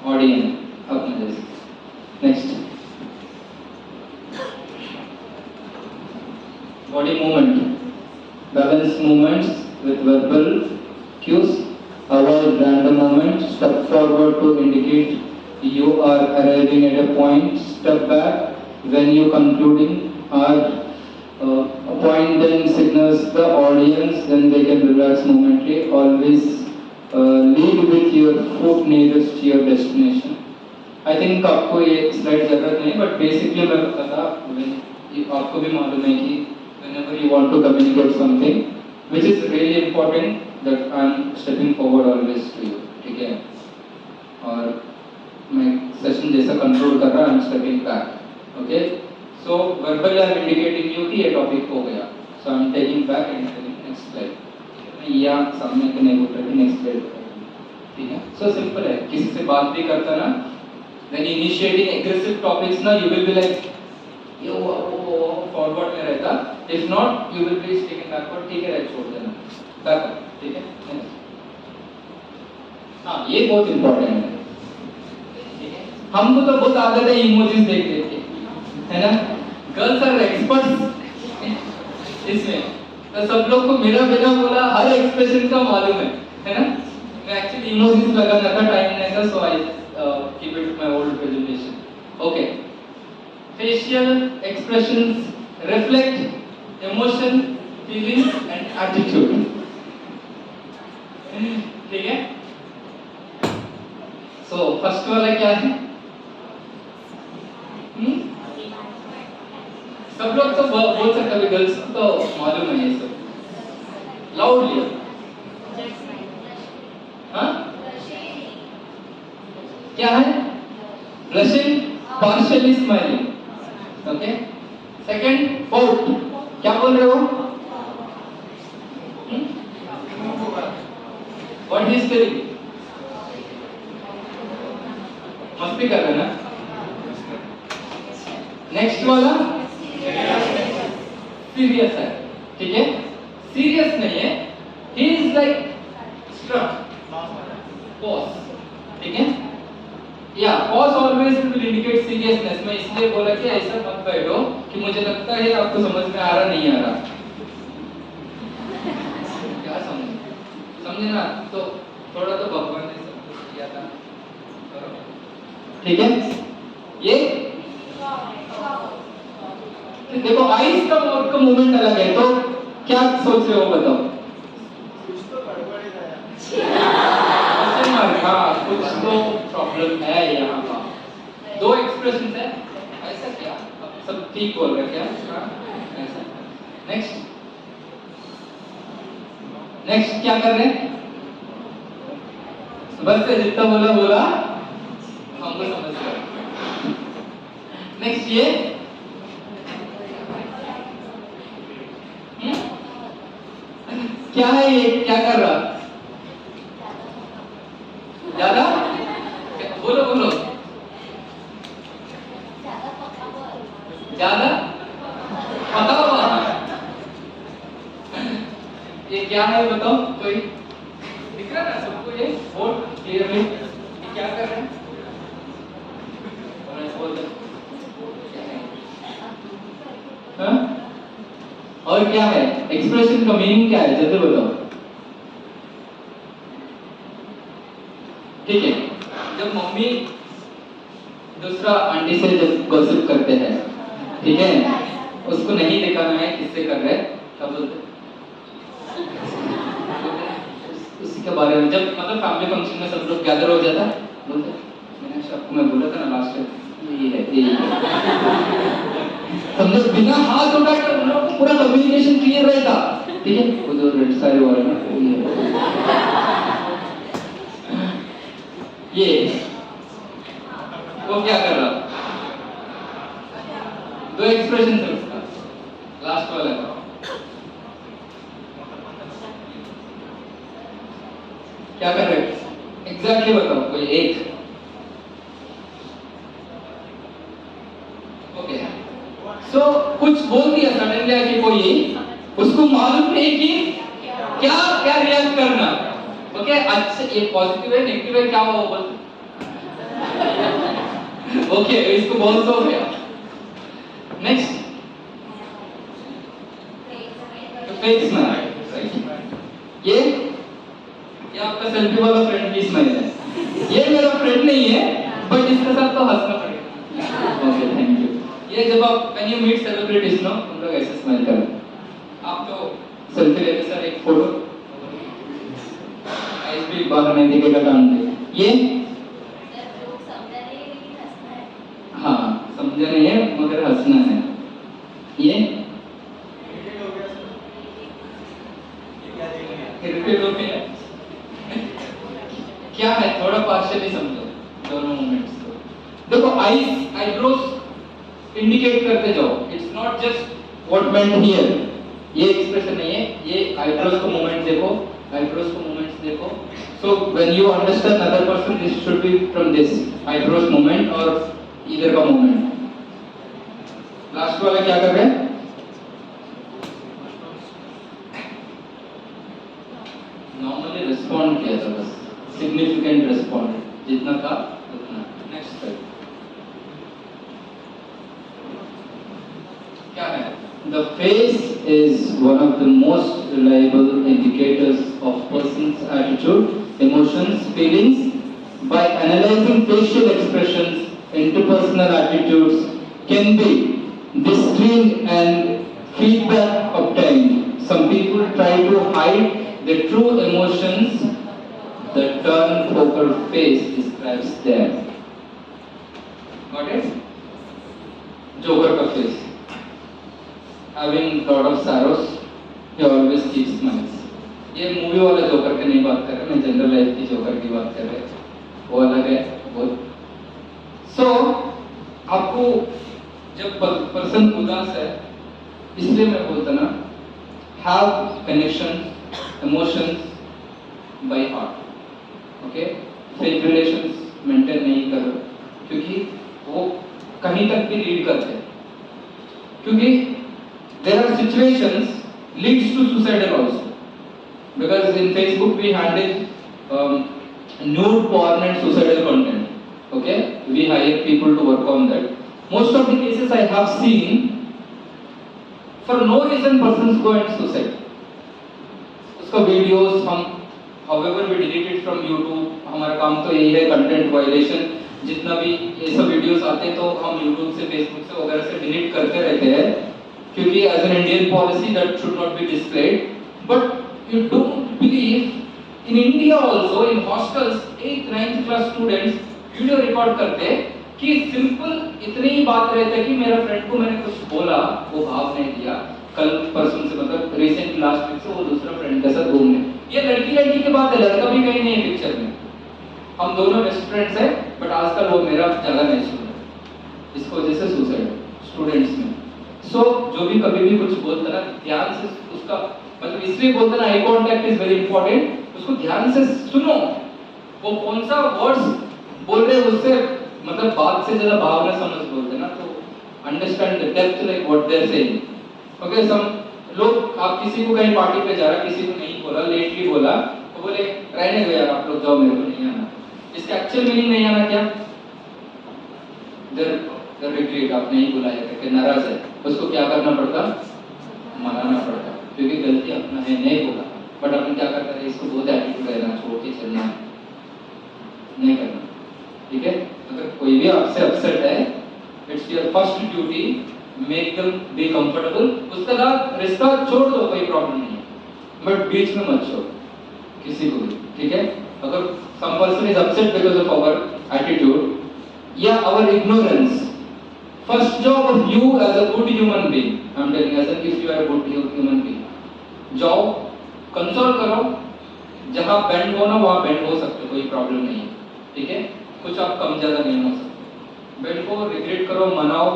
audience अपने जैसे। Next, body movement, balance movements with verbal cues. Avoid random movement. Step forward to indicate you are arriving at a point. Step back when you concluding. Or point then signals the audience, then they can relax momently. Always lead with your foot nearest to your destination. I think आपको ये slide जरूरत नहीं, but basically मैं बता आपको भी मालूम है कि whenever you want to communicate something which is really important, that I am stepping forward always to you, ठीक है? और मैं सेशन जैसा कंट्रोल कर रहा, I am stepping back, okay? So verbally I am indicating you कि ये topic हो गया, so I am taking back and telling next slide. मैं या सामने के नहीं बोल रहा कि next slide, ठीक है? So simple है, किसी से बात भी करता ना, when initiating aggressive topics ना, you will be like yo forward में रहता, if not you will be taken backward, ठीक है, right छोड़ देना, backward, ठीक है? हाँ, ये बहुत important है, ठीक है? हमको तो बहुत आदत है इमोजीज देख देख के, है ना? गर्ल्स आर एक्सपर्ट्स इसमें, तो सब लोग को मेरा बिना बोला हर एक्सप्रेशन का मालूम है ना? मैं एक्चुअली इमोजीज लगाना था, टाइम नहीं था, so I keep it my old presentation. Okay. Facial expressions reflect emotion, feelings and attitude. ठीक है? So first वाला क्या है? सब लोग तो बोल सकते हैं, गर्ल्स को तो मालूम है ये सब। Loudly. हाँ? क्या है? Blushing, partially smiling. Okay? Second, pout. क्या बोल रहे हो? What he is telling? मस्ती कर रहे हैं ना? नेक्स्ट वाला सीरियस है, ठीक है? सीरियस नहीं है, he is like struck. Pause, ठीक है? या pause always will indicate seriousness. मैं इसलिए बोला कि ऐसा मत बैठो कि मुझे लगता है आपको समझ में आ रहा नहीं आ रहा। क्या समझे ना? तो थोड़ा तो भगवान ने सब किया था, ठीक है? ये देखो आइस का मूवमेंट अलग है, तो क्या सोच रहे हो बताओ? कुछ तो गड़बड़ है। हाँ, कुछ तो प्रॉब्लम है यहाँ पर। दो एक्सप्रेशन है, ऐसा क्या? सब ठीक बोल रहे क्या? ऐसा। नेक्स्ट क्या कर रहे हैं? बस से जितना बोला हमको समझ गए। नेक्स्ट ये क्या है? ये क्या कर रहा? ज्यादा बोलो ज्यादा पता हुआ? ये क्या है बताओ? कोई दिख रहा ना सबको? ये बोर्ड क्लियरली क्या कर रहे हैं? हाँ? और क्या है? एक्सप्रेशन का मीनिंग क्या है? जल्दी बताओ। ठीक है, जब मम्मी दूसरा आंटी से जब गॉसिप करते हैं, ठीक है, उसको नहीं दिखाना है किससे कर रहे हैं, क्या बोलते? उसी के बारे में जब मतलब फैमिली फंक्शन में सब लोग गैदर हो जाता है, बोलते मैंने आपको मैं बोला था ना लास्ट टाइम ये है समझो, बिना हाथ उठा के उन लोगों को पूरा कम्युनिकेशन क्लियर रहता, ठीक है? वो जो रेड सारे वाले ना ये वो क्या कर रहा? दो एक्सप्रेशन है उसका, लास्ट वाला क्या कर रहे? एग्जैक्टली बताओ कोई एक। ओके, सो कुछ बोल दिया सडनली आके कोई, उसको मालूम नहीं कि क्या क्या रिएक्ट करना। ओके, अच्छा ये पॉजिटिव है नेगेटिव है क्या हुआ बोल? ओके, इसको बहुत हो गया। नेक्स्ट फेक स्माइल, ये ये आपका सेल्फी वाला फ्रेंड की स्माइल है। ये मेरा फ्रेंड नहीं है, बट इसके साथ तो हंसना पड़ेगा। Okay, thank you. ये जब आप when you meet celebrities no, उन लोग ऐसे स्माइल करें। आप तो सेल्फी लेते सर एक फोटो, आईज भी बाहर नहीं दिखेगा टांग दे। ये हाँ, समझा नहीं है मगर हंसना है। ये इरिटेट हो गया सर, ये क्या देख रहे हैं? इरिटेट हो गया क्या है, थोड़ा पार्शियली समझो दोनों मोमेंट्स को। देखो आईब्रोज इंडिकेट करते जाओ, it's not just what meant here, ये एक्सप्रेशन नहीं है, ये आईब्रोज को मूवमेंट देखो, आईब्रोज को मूवमेंट्स देखो। So when you understand other person, this should be from this eyebrows movement और इधर का मूवमेंट। लास्ट वाला क्या कर रहे हैं? नॉर्मली रिस्पॉन्ड किया था बस, सिग्निफिकेंट रिस्पॉन्ड, जितना था उतना। नेक्स्ट स्लाइड क्या है? The face is one of the most reliable indicators of person's attitude, emotions, feelings. By analyzing facial expressions, interpersonal attitudes can be discerned and feedback obtained. Some people try to hide their true emotions. The term poker face describes them. Got it? Joker का face. Having lot of sorrows, he always keeps smiles. ये movie वाले joker की नहीं बात कर रहे, मैं general life की जोकर की बात कर रहे, वो अलग है बहुत। So आपको जब पर्सन उदास है, इसलिए मैं बोलता ना, have connection, emotions by heart, okay? Fake relations maintain नहीं करो, क्योंकि वो कहीं तक भी लीड करते हैं, क्योंकि there are situations leads to suicidal also, because in Facebook we handle nude porn and suicidal content, okay? We hire people to work on that. Most of the cases I have seen, for no reason persons go and suicide. उसका videos हम however we delete it from YouTube, हमारा काम तो यही है content violation, जितना भी ये सब वीडियोस आते हैं तो हम YouTube से, Facebook से वगैरह से डिलीट करते रहते हैं, क्योंकि as an Indian policy that should not be displayed. But you don't believe, in India also in hostels 8th 9th class students video record करते कि सिंपल इतनी ही बात रहती है कि मेरा फ्रेंड को मैंने कुछ बोला, वो भाव नहीं दिया, कल परसों से मतलब रिसेंट लास्ट वीक से वो दूसरा फ्रेंड के साथ घूमने। ये लड़की की बात है, लड़का भी कहीं नहीं है पिक्चर में, हम दोनों बेस्ट फ्रेंड्स हैं, बट आजकल वो मेरा ज़्यादा नहीं सुन रहा, इसको वजह से सुसाइड स्टूडेंट्स में। सो जो भी कभी भी कुछ बोलता ना, ध्यान से उसका मतलब इसलिए बोलता ना, eye contact is very important, उसको ध्यान से सुनो, वो कौन सा वर्ड्स बोल रहे हैं, उससे मतलब बात से ज्यादा भावना समझ बोलते ना, तो understand the depth like what they are saying. Okay, some लोग, आप किसी को कहीं पार्टी पे जा रहा, किसी को नहीं बोला, लेटली बोला, तो बोले रहने दो यार, आप लोग जाओ, मेरे को नहीं आना। इसका एक्चुअल मीनिंग नहीं आना क्या? द रिट्रीट, आप नहीं बुलाया करके नाराज है, उसको क्या करना पड़ता? मनाना पड़ता, क्योंकि गलती अपना है, नहीं बोला, बट अपन क्या करते हैं, इसको बहुत एटीट्यूड रहना, छोड़ के चलना है, नहीं करना, ठीक है? अगर कोई भी आपसे अपसेट है, it's your first duty, make them be comfortable, उसके बाद रिश्ता छोड़ दो, कोई प्रॉब्लम नहीं है, बट बीच में मत छोड़ो किसी को भी, ठीक है? अगर some person is upset because of our attitude या our ignorance, first job of you as a good human being, I'm telling you, as if you are a good human being, जाओ कंसोल करो, जहाँ bend हो ना वहाँ bend हो सकते, कोई प्रॉब्लम नहीं है, ठीक है? कुछ आप कम ज़्यादा नहीं हो सकते, बेंड को रिग्रेट करो, मनाओ,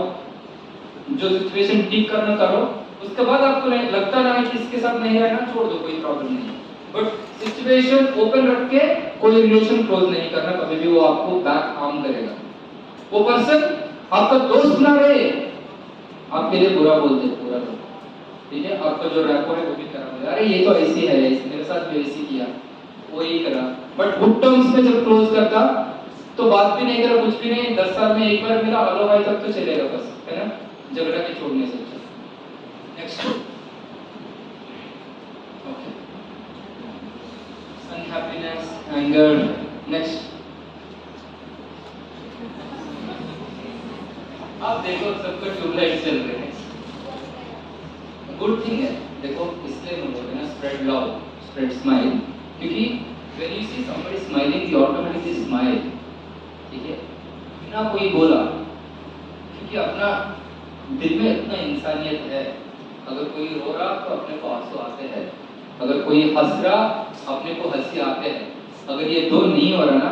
जो सिचुएशन ठीक करना करो, उसके बाद आपको लगता ना है कि इसके साथ नहीं रहना, छोड़ दो, कोई प्रॉब्लम नहीं है, बट सिचुएशन ओपन रख के कोई रिलेशन क्लोज नहीं करना, कभी भी वो आपको बैक हार्म करेगा। वो पर्सन आपका दोस्त ना रहे, आपके लिए बुरा बोलते हैं पूरा लोग, ठीक है? आपका जो रैपो है वो भी खराब है, अरे ये तो ऐसी है, मेरे साथ भी ऐसी किया, वो यही करा, बट गुड टर्म्स में जब क्लोज करता तो बात भी नहीं करा, कुछ भी नहीं, 10 साल में एक बार मेरा हेलो भाई तक तो चलेगा बस, है ना? झगड़ा के छोड़ने से। Next, okay, unhappiness sadness, anger. Next. आप देखो सबका ट्यूबलाइट चल रहे हैं, गुड थिंग है। देखो इसलिए हम बोलते हैं ना स्प्रेड लव, स्प्रेड स्माइल, क्योंकि when you see somebody smiling you automatically smile, ठीक है, बिना कोई बोला, क्योंकि अपना दिल में इतना इंसानियत है। अगर कोई रो रहा तो अपने को आंसू आते हैं, अगर कोई हंस रहा अपने को हंसी आते हैं। अगर ये दो नहीं हो रहा ना,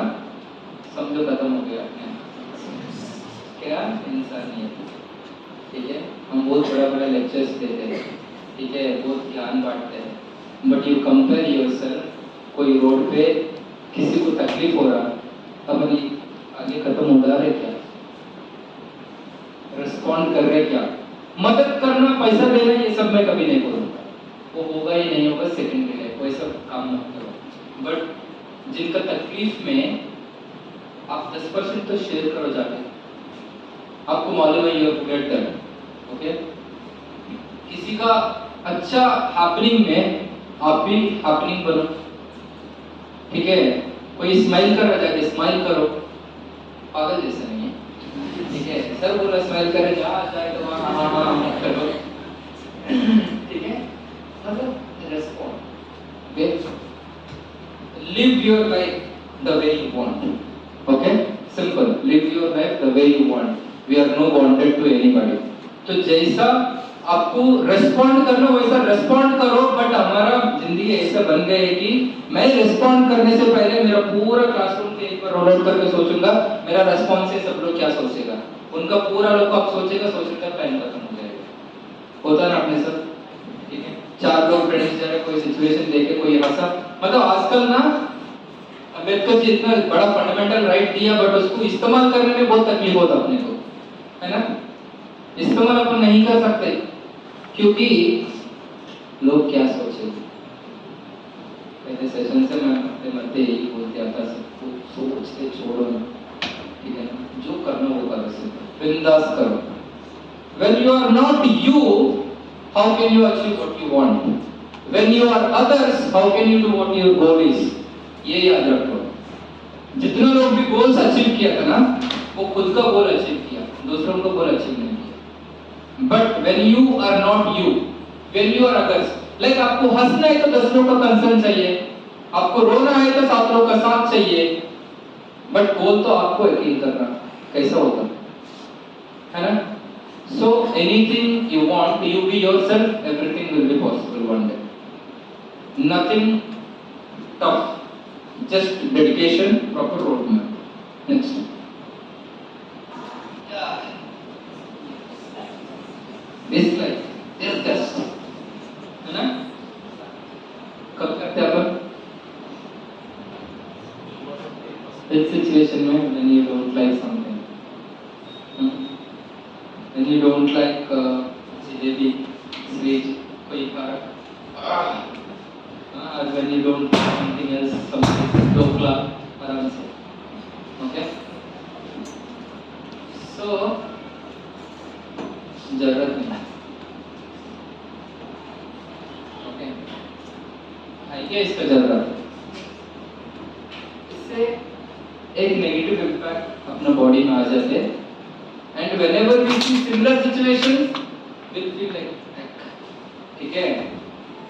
समझो खत्म हो गया अपने क्या इंसानियत, ठीक है। हम बहुत बड़ा बड़ा लेक्चर्स देते हैं, ठीक है, बहुत ज्ञान बांटते हैं, बट यू कंपेयर योरसेल्फ, कोई रोड पे किसी को तकलीफ हो रहा, अपन आगे खत्म हो रहा है क्या, रिस्पॉन्ड कर रहे क्या, मदद करना, पैसा देना, ये सब मैं कभी नहीं बोलूँगा, वो होगा ही नहीं होगा, सेकंड के लिए कोई सब काम मत करो। बट जिनका तकलीफ में आप 10% तो शेयर करो जाके, आपको मालूम है यू गेट दैट, ओके। किसी का अच्छा हैपनिंग में आप भी हैपनिंग बनो, ठीक है। कोई स्माइल कर रहा जाके स्माइल करो, पागल जैसे नहीं है, ठीक है। सर बोला स्माइल करे, जहाँ जाए तो वहाँ हाँ हाँ मत करो, ठीक है। मतलब respond, live your life the way you want, okay, simple, live your life the way you want, we are no bonded to anybody. तो जैसा आपको रेस्पॉन्ड करना वैसा रेस्पॉन्ड करो, बट हमारा जिंदगी ऐसा बन गई है कि मैं रेस्पॉन्ड करने से पहले मेरा पूरा क्लासरूम के एक बार रोल आउट करके सोचूंगा मेरा रेस्पॉन्स है, सब लोग क्या सोचेगा, उनका पूरा लोग आप सोचेगा, टाइम खत्म हो जाएगा। होता ना अपने सब, ठीक है, 4 लोग फ्रेंड्स जा रहे, कोई सिचुएशन देखे, कोई हंसा, मतलब आजकल ना अम्बेडकर जी इतना बड़ा फंडामेंटल राइट दिया, बट उसको इस्तेमाल करने में बहुत तकलीफ होता अपने को, है ना। इस्तेमाल अपन नहीं कर सकते क्योंकि लोग क्या सोचेंगे। पहले सेशन से मैं मरते यही बोलते आता, सबको सोच के छोड़ो ना, ठीक है ना, जो करना वो करो, सिर्फ बिंदास करो। When you are not you, how can you achieve what you want? When you are others, how can you do what your goal is? ये याद रखो। जितने लोग भी गोल्स अचीव किया था ना, वो खुद का गोल अचीव किया, दूसरों का गोल अचीव नहीं किया। But when you are not you, when you are others, like आपको हंसना है तो 10 लोग का कंसर्न चाहिए, आपको रोना है तो 7 लोग का साथ चाहिए, बट गोल तो आपको अचीव करना, कैसा होगा, है ना। So anything you want, you be yourself, everything will be possible one day. Nothing tough, just dedication, proper roadmap. Next. This life, this test, है ना? कब करते हैं अपन? इस सिचुएशन में when you don't like something, when you don't like jalebi, sweet, कोई खा, when you don't like something else, something dhokla, आराम से, okay? So जरूरत नहीं, okay? है क्या इसका जरूरत? इससे एक नेगेटिव इम्पैक्ट अपना बॉडी में आ जाते हैं। And whenever we see similar situations, we'll feel like, ठीक है,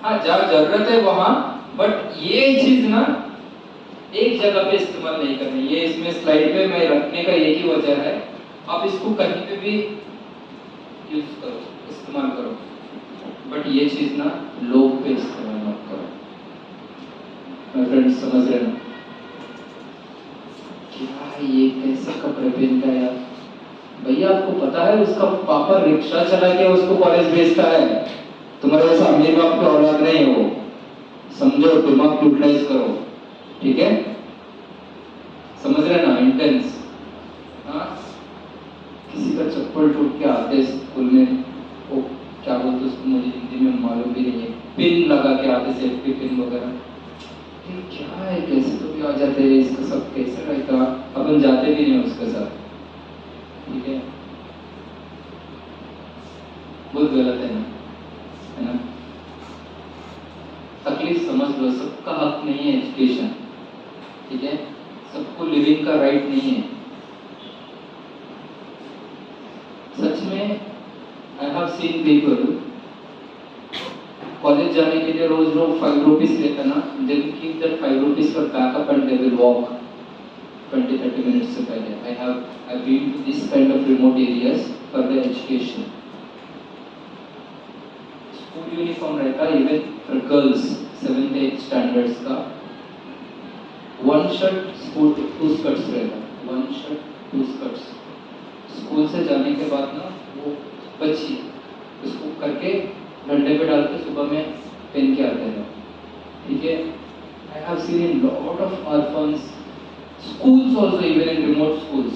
हाँ जहाँ जरूरत है वहाँ, बट ये चीज ना एक जगह पे इस्तेमाल नहीं करनी। ये इसमें स्लाइड पे मैं रखने का एक ही वजह है, आप इसको कहीं पे भी यूज करो, इस्तेमाल करो, बट ये चीज ना लोग पे इस्तेमाल मत करो। मेरे फ्रेंड्स समझ रहे ना, क्या ये कैसे कपड़े पहनता है यार, भैया आपको पता है उसका पापा रिक्शा चला के उसको कॉलेज भेजता है, तुम्हारे वैसा अमीर बाप का औलाद नहीं है वो, समझो, दिमाग यूटिलाइज करो, ठीक है, समझ रहे ना, इंटेंस। हाँ, किसी का चप्पल टूट के आते स्कूल में, वो क्या बोलते उसको मुझे हिंदी में मालूम भी नहीं है, पिन लगा के आते, सेफ्टी पिन वगैरह, ये क्या है, कैसे तो भी आ जाते हैं, इसका सब कैसे रहता, अपन जाते भी नहीं उसके साथ, ठीक है, बहुत गलत है ना। तकलीफ समझ लो, सबका हक नहीं है एजुकेशन, ठीक है, सबको लिविंग का राइट नहीं है। सच में I have seen people college जाने के लिए रोज रोज 5 रुपीज लेता ना, they will keep that 5 rupees for backup and they will walk 20-30 minutes से पहले। I been to this kind of remote areas for the education. School uniform रहता है even for girls 7th 8th standards का, 1 shirt school 2 skirts रहता, 1 shirt 2 skirts. School से जाने के बाद ना वो बच्ची उसको करके डंडे पे डाल के सुबह में पहन के आते हैं, ठीक है। आई have seen in lot of orphans schools also, even in remote schools,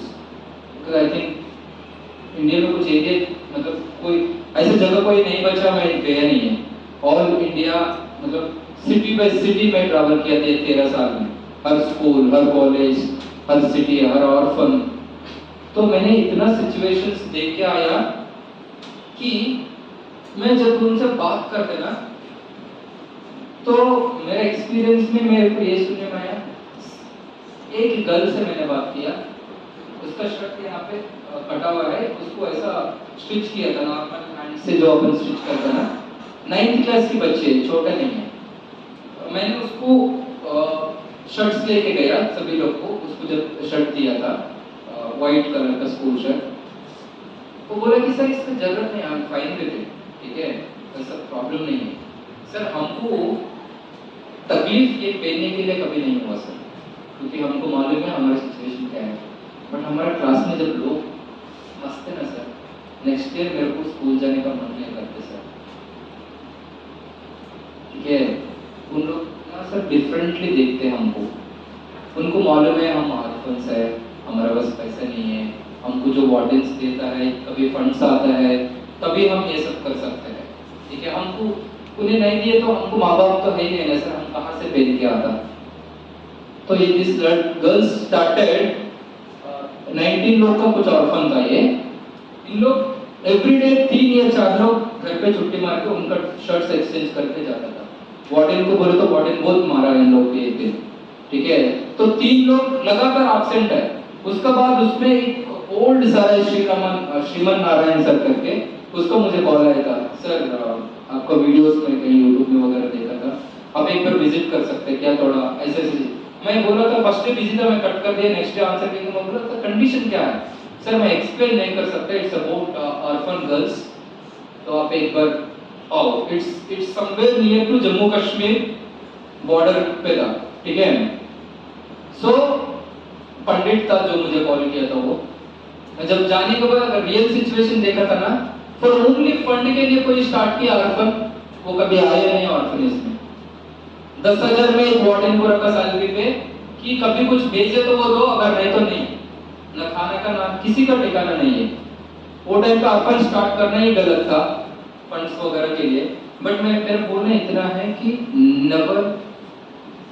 because I think India में कुछ एरिया मतलब कोई ऐसा जगह कोई नहीं बचा मैं गया नहीं है। ऑल इंडिया मतलब सिटी बाय सिटी में ट्रैवल किया था 13 साल में, हर स्कूल, हर कॉलेज, हर सिटी, हर ऑर्फन। तो मैंने इतना सिचुएशंस देख के आया कि मैं जब उनसे बात करते ना तो मेरे एक्सपीरियंस में मेरे को ये सुनने में आया, एक गर्ल से मैंने बात किया, उसका शर्ट यहाँ पे कटा हुआ है, उसको ऐसा स्टिच किया था नॉर्मल हैंड से जो अपन स्टिच करते हैं ना, 9th क्लास की बच्ची है, छोटा नहीं है। मैंने उसको शर्ट्स लेके गया सभी लोग को, उसको जब शर्ट दिया था वाइट कलर का स्कूल शर्ट, वो बोला कि सर इसकी जरूरत नहीं, आप फाइन विद इट, ठीक है, ऐसा प्रॉब्लम नहीं है सर। हमको तकलीफ ये पहनने के लिए कभी नहीं हुआ सर, क्योंकि हमको मालूम है हमारी सिचुएशन क्या है। बट हमारे क्लास में जब लोग हंसते ना सर, नेक्स्ट ईयर मेरे को स्कूल जाने का मन नहीं करते सर, ठीक है। उन लोग ना सर डिफरेंटली देखते हैं हमको, उनको मालूम है हम ऑर्फन्स है, हमारे पास पैसा नहीं है, हमको जो वार्डन्स देता है कभी फंड्स आता है तभी हम ये सब कर सकते हैं, ठीक है। हमको उन्हें नहीं दिए तो हमको माँ बाप तो है ही नहीं ना सर, हम कहाँ से पहन के आता। तो ये दिस गर्ल्स स्टार्टेड 19 लोग का कुछ ऑर्फन था ये, इन लोग एवरीडे 3 या 4 लोग घर पे छुट्टी मार के उनका शर्ट्स एक्सचेंज करके जाता था। वार्डन को बोले तो वार्डन बहुत मारा इन लोग के एक दिन, ठीक है। तो 3 लोग लगातार एब्सेंट है। उसका बाद उसमें एक ओल्ड सर है श्रीमन नारायण सर करके, उसको मुझे कॉल आया था, सर आपका वीडियोस में कहीं यूट्यूब में वगैरह देखा था, आप एक बार विजिट कर सकते हैं क्या, थोड़ा ऐसे मैं बोला था फर्स्ट डे बिजी था, मैं कट कर दिया, नेक्स्ट डे आंसर किया। मैं बोला था कंडीशन क्या है सर, मैं एक्सप्लेन नहीं कर सकता, इट्स अबाउट ऑर्फन गर्ल्स, तो आप एक बार आओ, it's somewhere near to Jammu Kashmir border पे था, ठीक है। सो पंडित था जो मुझे कॉल किया था, वो जब जाने के बाद रियल सिचुएशन देखा था ना, फॉर ओनली फंड के लिए कोई स्टार्ट किया ऑर्फन, वो कभी आया नहीं ऑर्फनेज में। 10,000 में एक वार्डन को रखा सैलरी पे कि कभी कुछ भेजे तो वो दो, अगर नहीं तो नहीं, ना खाने का ना किसी का ठिकाना नहीं है। वो टाइम पे ऑर्फन स्टार्ट करना ही गलत था फंड्स वगैरह के लिए। बट मैं मेरा बोलना इतना है कि never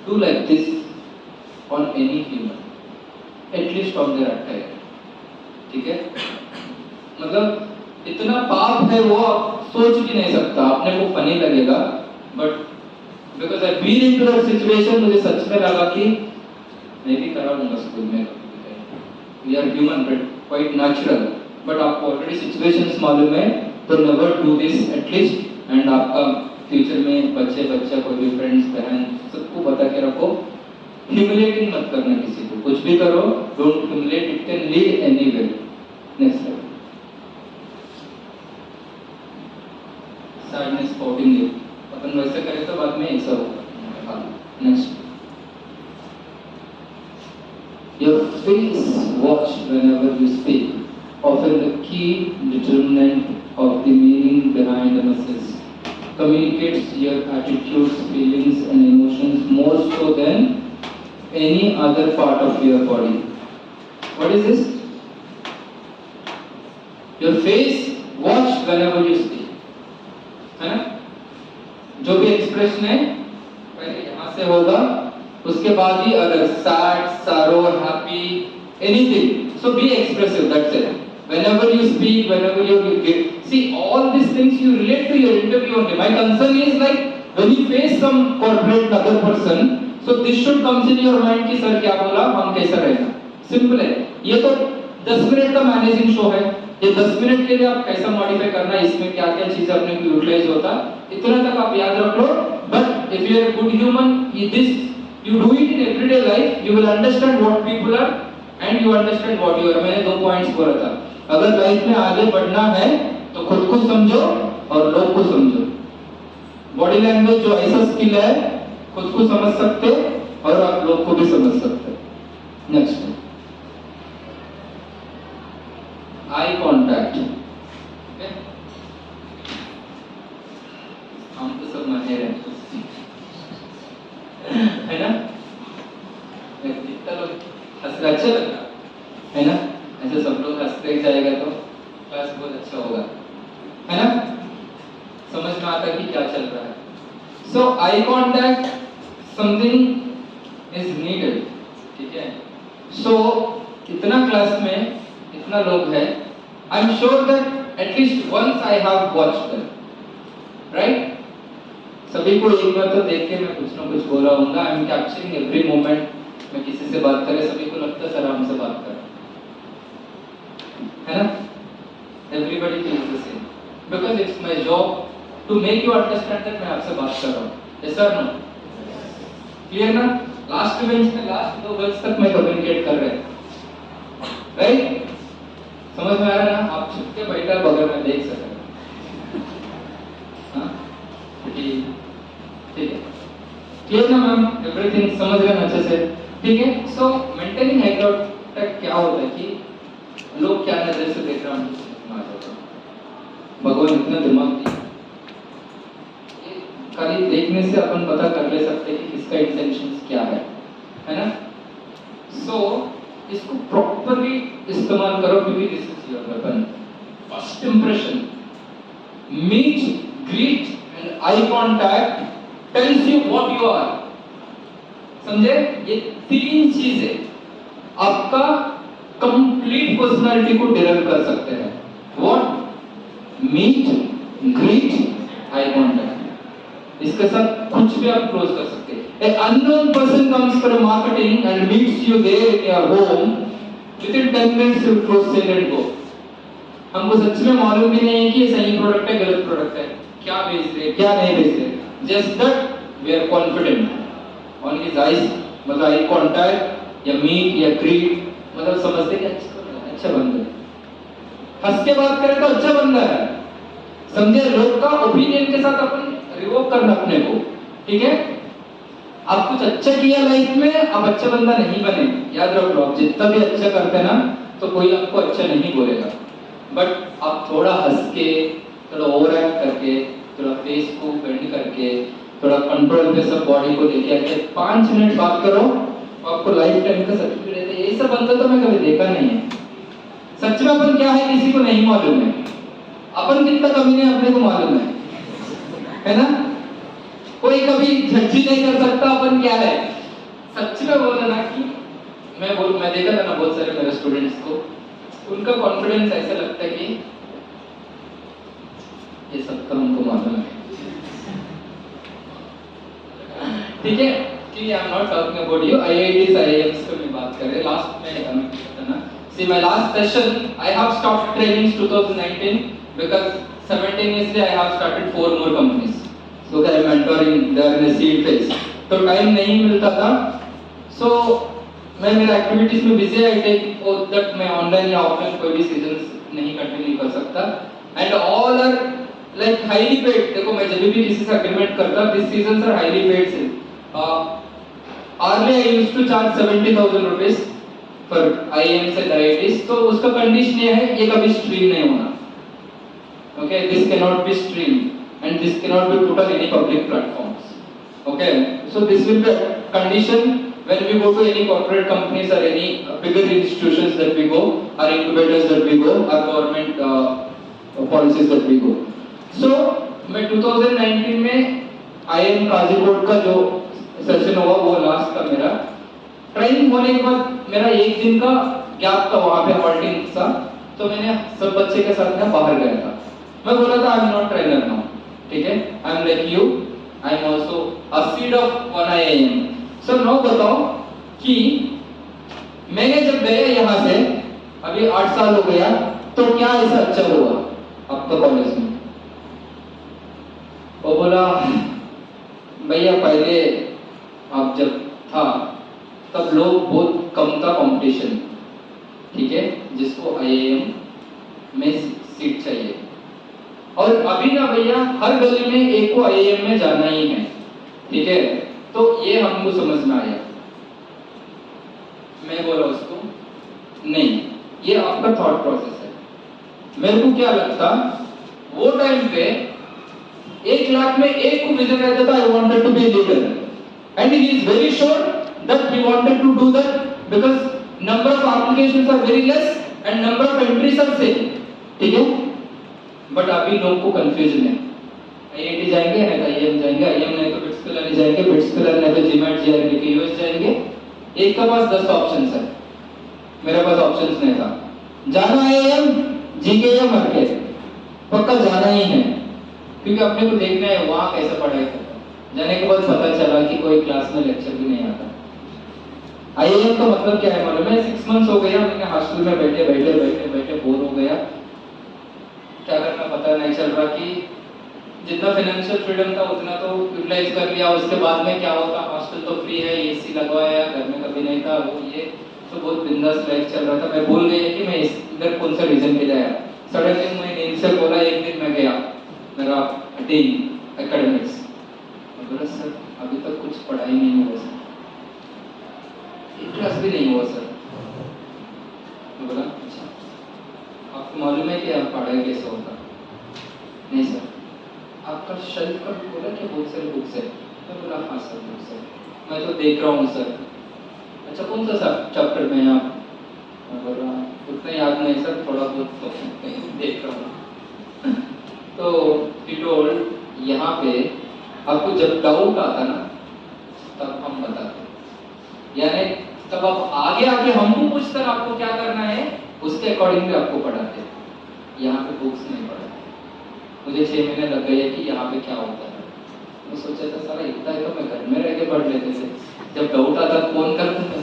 do like this on any human, at least on their attire, ठीक है। मतलब इतना पाप है वो, आप सोच भी नहीं सकता, अपने को फनी लगेगा, but because I been into that situation, मुझे सच में लगा कि मैं भी करा हूँगा स्कूल में, we are human but quite natural. But आपको ऑलरेडी सिचुएशंस मालूम है, तो never do this at least. And आपका फ्यूचर में बच्चा कोई भी फ्रेंड्स बहन सबको बता के रखो, ह्यूमिलेटिंग मत करना किसी को, कुछ भी करो don't humiliate, it can lead anywhere. Next step, sadness spotting, अपन वैसे करें तो बाद में ऐसा होगा। Next, your face watch whenever you speak, often the key determinant of the meaning behind a message, communicates your attitudes, feelings and emotions more so than any other part of your body. What is this? Your face watch whenever you speak, है ना? जो भी expression है पहले यहाँ से होगा, उसके बाद ही अगर sad, serow, happy, anything, so be expressive, that's it. Whenever you speak, whenever you give, see all these things you relate to your interview only. My concern is like when you face some corporate other person, so this should comes in your mind कि sir क्या बोला, हम कैसा रहेगा। Simple है। ये तो 10 minute का मैनेजिंग शो है। ये 10 मिनट के लिए आप कैसा मॉडिफाई करना है, इसमें क्या क्या चीजें अपने को यूटिलाइज होता, इतना तक आप याद रख लो। But if you are good human, this you do it in everyday life, you will understand what people are and you understand what you are. मैंने 2 पॉइंट्स बोला था, अगर लाइफ में आगे बढ़ना है तो खुद को समझो और लोग को समझो। बॉडी लैंग्वेज जो ऐसा स्किल है, खुद को समझ सकते और आप लोग को भी समझ सकते। Next, eye contact. हम तो सब माहिर हैं, है ना? कितना लोग हंस रहे, अच्छा लगता है ना? ऐसे सब लोग हंसते जाएगा तो क्लास बहुत अच्छा होगा, है ना? समझ में आता कि क्या चल रहा है। So I contact something is needed, ठीक है? सो इतना क्लास में इतना लोग है, I am sure that at least once I have watched them, right? सभी को एक बार तो देख के मैं कुछ ना कुछ बोल रहा हूँगा। I am capturing every moment. मैं किसी से बात करे, सभी को लगता है सर हमसे बात कर, है ना? Everybody feels the same because it's my job to make you understand that मैं आपसे बात कर रहा हूँ। Yes sir, no? क्लियर ना? लास्ट बेंच में लास्ट 2 बेंच तक मैं कम्युनिकेट कर रहे हैं, राइट? समझ में आ रहा है ना? आप छुप के बैठा बगल में देख सकते हैं। हाँ, ठीक है, क्लियर ना मैम? एवरीथिंग समझ रहे हैं अच्छे से? ठीक है। सो मेंटेनिंग आई कॉन्टैक्ट क्या होता है कि लोग क्या नजर से देख रहे हैं, भगवान इतना दिमाग दिया, खाली देखने से अपन पता कर ले सकते हैं कि किसका इंटेंशंस क्या है ना? सो इसको प्रॉपर्ली इस्तेमाल करो क्योंकि this is your weapon. First impression, meet, greet and eye contact tells you what you are. समझे? ये 3 चीजें आपका कंप्लीट पर्सनालिटी को डिराइव कर सकते हैं। What? Meet, greet, eye contact. इसके साथ कुछ भी आप क्लोज कर सकते हैं। An unknown person comes for a marketing and meets you there in your home. Within 10 minutes you close sale and go. हमको सच में मालूम भी नहीं है कि ये सही प्रोडक्ट है गलत प्रोडक्ट है, क्या बेच रहे क्या नहीं बेच रहे, just that we are confident on his eyes. मतलब आई कॉन्टैक्ट या मीट या ग्रीट, मतलब समझते कि अच्छा बंदा है, हंस के बात करें तो अच्छा बंदा है। समझे? लोग का ओपिनियन के साथ अपन रिवोक करना अपने को, ठीक है? आप कुछ अच्छा किया लाइफ में, आप अच्छा बंदा नहीं बने, याद रख लो। आप जितना भी अच्छा करते हैं ना तो कोई आपको अच्छा नहीं बोलेगा, बट आप थोड़ा हंस के, थोड़ा ओवर एक्ट करके, थोड़ा फेस को बेंड करके, थोड़ा कंट्रोल पे सब बॉडी को लेके आके 5 मिनट बात करो, आपको लाइफ टाइम का सर्टिफिकेट देते हैं। ये सब बंदा तो मैं कभी देखा नहीं है। सच में अपन क्या है किसी को नहीं मालूम है, अपन कितना कमीने अपने को मालूम है ना? कोई कभी जज ही नहीं कर सकता अपन क्या है। सच में बोला ना कि मैं देखा था ना बहुत सारे मेरे स्टूडेंट्स को, उनका कॉन्फिडेंस ऐसा लगता है कि ये सब का उनको मालूम है, ठीक है? कि I am not talking about you, IITs IIMs की मैं बात कर रहे हैं। लास्ट में हमें पता ना, see my last session I have stopped training 2019 because simultaneously I have started 4 more companies, so I am mentoring, they are in a seed phase, तो टाइम नहीं मिलता था। सो मैं मेरे एक्टिविटीज में बिजी है, टेक दैट मैं ऑनलाइन या ऑफलाइन कोई भी सीजन्स नहीं कंटिन्यू कर सकता, and all are like highly paid. देखो मैं जब भी किसी से एग्रीमेंट करता, this sessions are highly paid से। Early I used to charge 70,000 rupees for IIMs and IITs, तो उसका कंडीशन ये है ये कभी स्ट्रीम नहीं होना, okay? This can not be stream and this can not be put on any public platforms, okay? So this will be a condition when we go to any corporate companies or any bigger institutions that we go, or incubators that we go, or government policies that we go. So मैं 2019 में IIM काजीकोट का जो session हुआ वो last था मेरा। Training होने के बाद मेरा 1 दिन का गैप था, वहाँ पे हॉल्टिंग था, तो मैंने सब बच्चे के साथ में बाहर गया था। मैं बोला था I am not trainer now, ठीक है? I am like you, I am also a seed of one IIM. Sir now बताओ कि मैंने जब गया यहाँ से, अभी 8 साल हो गया, तो क्या ऐसा अच्छा हुआ आपका कॉलेज में? वो बोला भैया पहले आप जब था तब लोग बहुत कम था कंपटीशन, ठीक है, जिसको आईआईएम में सीट चाहिए, और अभी ना भैया हर गली में एक को आईआईएम में जाना ही है, ठीक है, तो ये हमको समझना आया। मैं बोला उसको नहीं, ये आपका थॉट प्रोसेस है। मेरे को क्या लगता, वो टाइम पे 1 लाख में एक को विजन रहता था, I wanted to be leader, and he is very sure that he wanted to do that because number of applications are very less and number of entries are same, ठीक है। But अभी लोग को confusion है, IIT जाएंगे नहीं तो IIM जाएंगे, आईआईएम नहीं तो बिट्स पिलर जाएंगे, बिट्स पिलर नहीं तो जीमैट जीआरडी के यूएस जाएंगे। एक के पास 10 ऑप्शंस है, मेरे पास ऑप्शंस नहीं था। जाना आईआईएम, जीके या मार्के, पक्का जाना ही है, क्योंकि अपने को देखना है वहाँ कैसे पढ़ाई करता है। जाने के बाद पता चला कि कोई क्लास में लेक्चर भी नहीं आता। आईआईएम का मतलब क्या है मालूम है? 6 मंथ्स हो गया मैंने हॉस्टल में बैठे बैठे बैठे बैठे बोर हो गया, क्या करना पता नहीं चल रहा, कि जितना फाइनेंशियल फ्रीडम था उतना तो यूटिलाइज कर लिया। उसके बाद में क्या होता, हॉस्टल तो फ्री है, एसी लगवाया, घर में कभी नहीं था, वो ये तो बहुत बिंदास लाइफ चल रहा था। मैं भूल गया कि मैं इधर कौन सा रीजन के लिए आया। सडनली मैं नींद से बोला, एक दिन मैं गया मेरा डीन एकेडमिक्स, बोला सर अभी तक कुछ पढ़ाई नहीं हुआ सर, एक क्लास भी नहीं हुआ सर। मैं बोला अच्छा आपको मालूम है कि आप पढ़ाई कैसे होता? नहीं सर। आपका शेल्फ का बोला कि बहुत सारे बुक्स है? मैं बोला हाँ सर बुक्स है, मैं तो देख रहा हूँ सर। अच्छा कौन सा चैप्टर में आप? मैं बोला उतना याद नहीं सर, थोड़ा बहुत तो देख रहा हूँ। तो he told, यहाँ पे आपको जब डाउट आता ना तब हम बताते, यानी तब आप आगे आके हमको पूछकर आपको क्या करना है उसके अकॉर्डिंगली आपको पढ़ाते, यहाँ पे बुक्स नहीं पढ़ाते। मुझे 6 महीने लग गए कि यहाँ पे क्या होता है। मैं सोचा था सारा इतना है तो मैं घर में रह के पढ़ लेते थे, जब डाउट आता फोन करता था।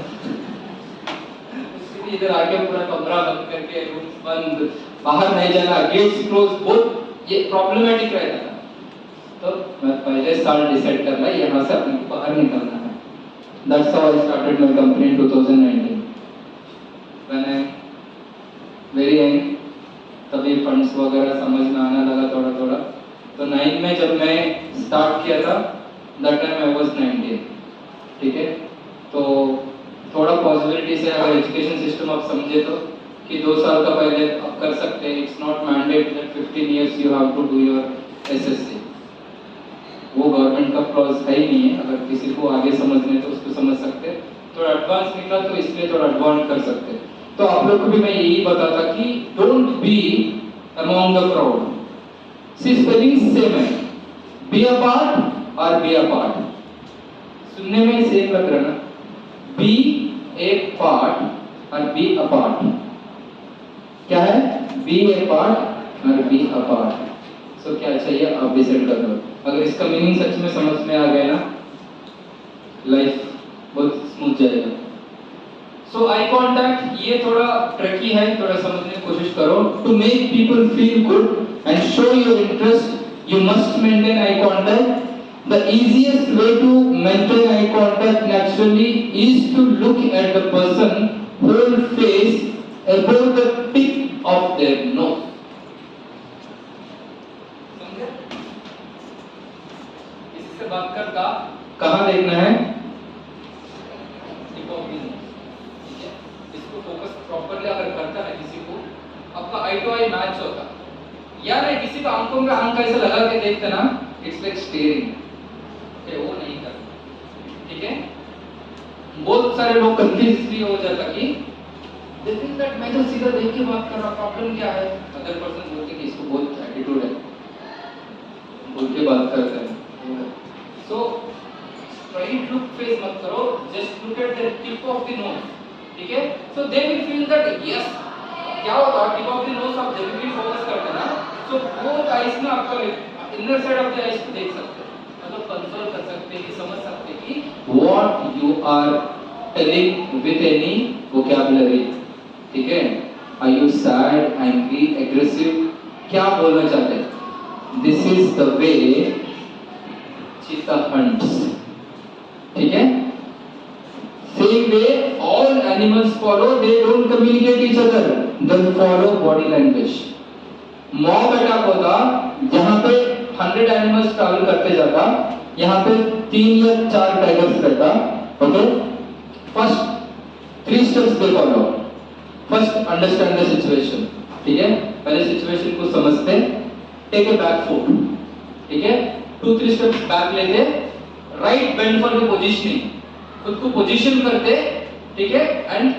इधर आके पूरा कमरा बंद करके, रूम बंद, बाहर नहीं जाना, गेट्स क्लोज, बहुत ये प्रॉब्लमेटिक रहता था। तो मैं पहले साल डिसाइड करना यहाँ से अपने को बाहर निकलना है। That's how I started my company in 2019. When I very young, तभी फंड्स वगैरह समझ में आना लगा थोड़ा थोड़ा। तो 9 में जब मैं स्टार्ट किया था, that time I was 19, ठीक है। तो थोड़ा पॉसिबिलिटीज है, अगर एजुकेशन सिस्टम आप समझे तो, कि 2 साल का पहले आप कर सकते हैं। It's not mandate that 15 years you have to do your SSC, वो गवर्नमेंट का क्लॉज है ही नहीं है। अगर किसी को आगे समझने तो उसको समझ सकते, थोड़ा एडवांस निकला तो इसलिए थोड़ा एडवांस कर सकते। तो आप लोग को भी मैं यही बताता कि don't be among the crowd. See spelling same है, बी अ पार्ट और बी अ पार्ट, सुनने में सेम लग रहा ना, बी एक पार्ट और बी अ पार्ट। क्या है? बी ए पार्ट और बी अ पार्ट। सो क्या चाहिए आप डिसाइड कर लो। अगर इसका मीनिंग सच में समझ में आ गया ना, लाइफ बहुत स्मूथ जाएगा। सो आई कांटेक्ट ये थोड़ा ट्रिकी है, थोड़ा समझने की कोशिश करो। To make people feel good and show your interest you must maintain eye contact. The easiest way to maintain eye contact naturally is to look at the person whole face above the tip of their nose. समझे? किसी से बात करता कहाँ देखना है? Tip of the nose, ठीक है। इसको फोकस प्रॉपर्ली अगर करता है किसी को, आपका आई टू आई मैच होता। या नहीं किसी का आंखों में आंख ऐसे लगा के देखते ना, इट्स लाइक स्टेयरिंग, वो नहीं करता, ठीक है। बहुत सारे लोग कंफ्यूज भी हो जाता कि they think that मैं तो सीधा देख के बात कर रहा, प्रॉब्लम क्या है? अदर पर्सन बोलते कि इसको बहुत एटीट्यूड है, बोल के बात करते हैं। सो स्ट्रेट लुक फेस मत करो, just look at the tip of the nose, ठीक है। So they will feel that yes, क्या होता है टिप ऑफ द नोज आप जब भी फोकस करते हैं ना, तो बोथ आईज में आपका inner side of the eyes को देख सकते हैं, मतलब मतलब कंसोल कर सकते कि समझ सकते कि what you are telling with any vocabulary, ठीक है। Are you sad, angry, aggressive, क्या बोलना चाहते हैं। दिस इज द वे चीता हंट्स, ठीक है। Same way all animals follow, they don't communicate each other, they follow body language. Mob attack होता जहां पे 100 एनिमल्स ट्रैवल करते जाता, यहाँ पे 3 या 4 टाइगर्स रहता, okay. First 3 steps they follow. First understand the situation, ठीक है। पहले सिचुएशन को समझते, टेक ए बैक फुट, ठीक है। 2-3 स्टेप्स बैक लेते, right bend for the positioning, खुद को पोजीशन करते, ठीक है। एंड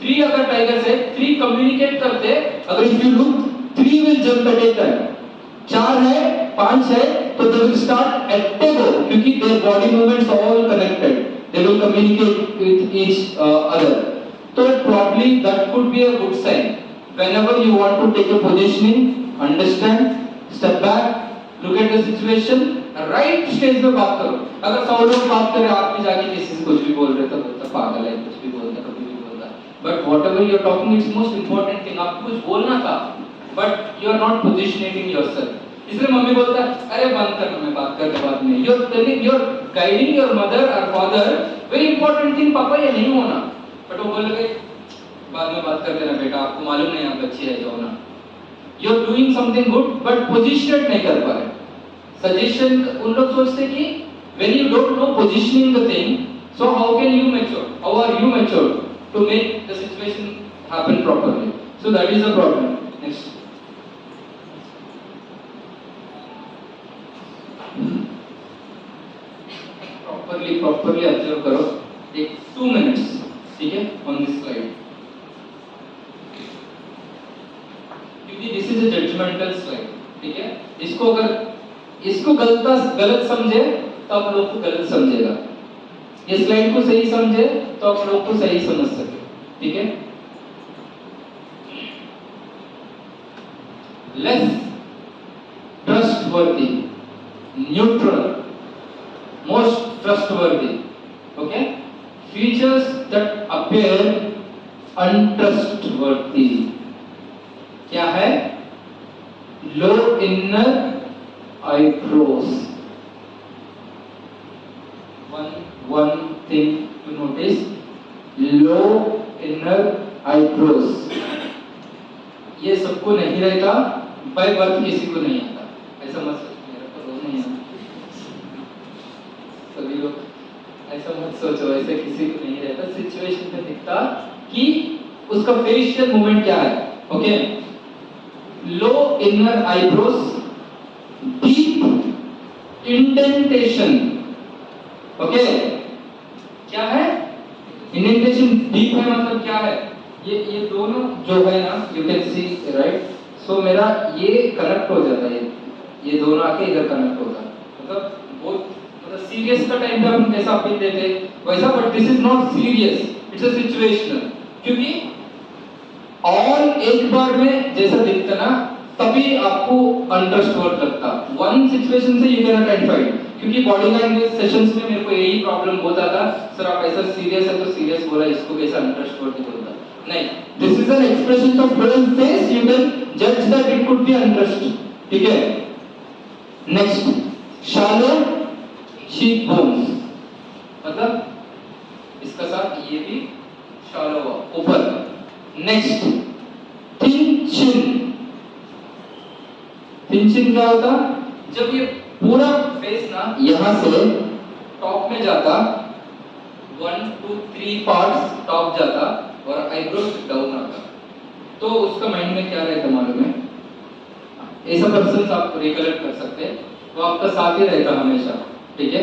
3 अगर टाइगर्स है, 3 कम्युनिकेट करते। अगर if you look 3 will jump eight A time, 4 है 5 है तो दे विल स्टार्ट एट ए गो, क्योंकि their body movements all connected, they will communicate with each other. तो probably that could be a good sign. Whenever you want to take a positioning, understand, step back, look at the situation, right stage में बात करो। अगर 100 लोग बात करें, आप भी जाके किसी से कुछ भी बोल रहे तो पागल है, कुछ भी बोलता, कभी भी बोलता। But whatever you are talking, it's most important thing। आपको कुछ बोलना था, but you are not positioning yourself। इसलिए मम्मी बोलता है, अरे बंद करना, मैं बात करने बाद में। You're telling, you're guiding your mother or father, very important thing, पापा ये नहीं होना। बट वो बोल रहे बाद में बात कर लेना बेटा, आपको मालूम नहीं आप बच्चे है जाओ ना। You are doing something good but position नहीं कर पा रहे। सजेशन उन लोग सोचते कि when you don't know positioning the thing, so how can you mature, how are you mature to make the situation happen properly. So that is the problem. Next, properly observe करो, एक 2 minutes, ठीक है, on this slide, क्योंकि this is a judgemental slide, ठीक है। इसको अगर इसको गलत समझे तो आप लोग को गलत समझेगा, ये स्लाइड को सही समझे तो आप लोग को सही समझ सके, ठीक है। Less trustworthy, neutral, most trustworthy, okay. Features that appear untrustworthy, क्या है? Low inner eyebrows. One thing to notice, low inner eyebrows. ये सबको नहीं रहता, बाय बर्थ किसी को नहीं आता, ऐसा मत सोचो, मेरा तो रोज नहीं आता, सभी लोग ऐसा मत सोचो, ऐसे किसी को नहीं रहता। सिचुएशन पे दिखता कि उसका फेशियल मूवमेंट क्या है, okay. Low inner eyebrows, deep indentation, okay. क्या है? इंडेंटेशन डीप है, मतलब क्या है? ये दोनों जो है ना, यू कैन सी राइट। सो मेरा ये कनेक्ट हो जाता है, ये दोनों आके इधर कनेक्ट होता है, मतलब बहुत सीरियस का टाइम पे हम कैसा अपील देते वैसा, but this is not serious, it's a situational. क्योंकि ऑल एक बार में जैसा दिखता ना, तभी आपको अनट्रस्टवर्दी लगता। वन सिचुएशन से यू कैन नॉट आइडेंटिफाई, क्योंकि बॉडी लैंग्वेज सेशंस में मेरे को यही प्रॉब्लम होता था, सर आप ऐसा सीरियस है तो सीरियस बोला, इसको कैसा अनट्रस्टवर्दी बोलता। नहीं, this is an expression of whole face, you can जज that it could be untrust, ठीक है। नेक्स्ट, शैलो cheek bones, मतलब इसका साथ ये भी शैलो ऊपर। नेक्स्ट, थिन चिन। थिन चिन क्या होता? जब ये पूरा फेस ना यहाँ से टॉप में जाता, 1 2 3 पार्ट्स टॉप जाता और आईब्रोज डाउन आता, तो उसका माइंड में क्या रहता मालूम है? ऐसा पर्सन आप रिकलेक्ट कर सकते हैं, वो आपका साथ ही रहता हमेशा, ठीक है।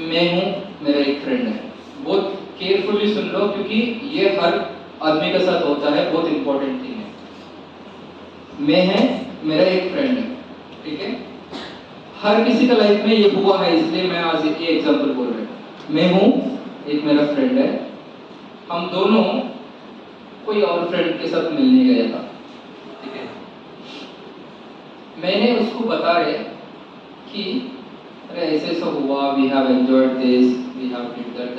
मैं हूं, मेरा एक फ्रेंड है, बहुत केयरफुली सुन लो, क्योंकि ये हर आदमी के साथ होता है, बहुत इंपॉर्टेंट थिंग है। मैं है, मेरा एक फ्रेंड है, ठीक है। हर किसी का लाइफ में ये हुआ है, इसलिए मैं आज ये एग्जांपल बोल रहा हूं। मैं हूं, एक मेरा फ्रेंड है, हम दोनों कोई और फ्रेंड के साथ मिलने गया था, ठीक है। मैंने उसको बता रहे कि अरे ऐसे ऐसा हुआ, we have enjoyed this, we have did that,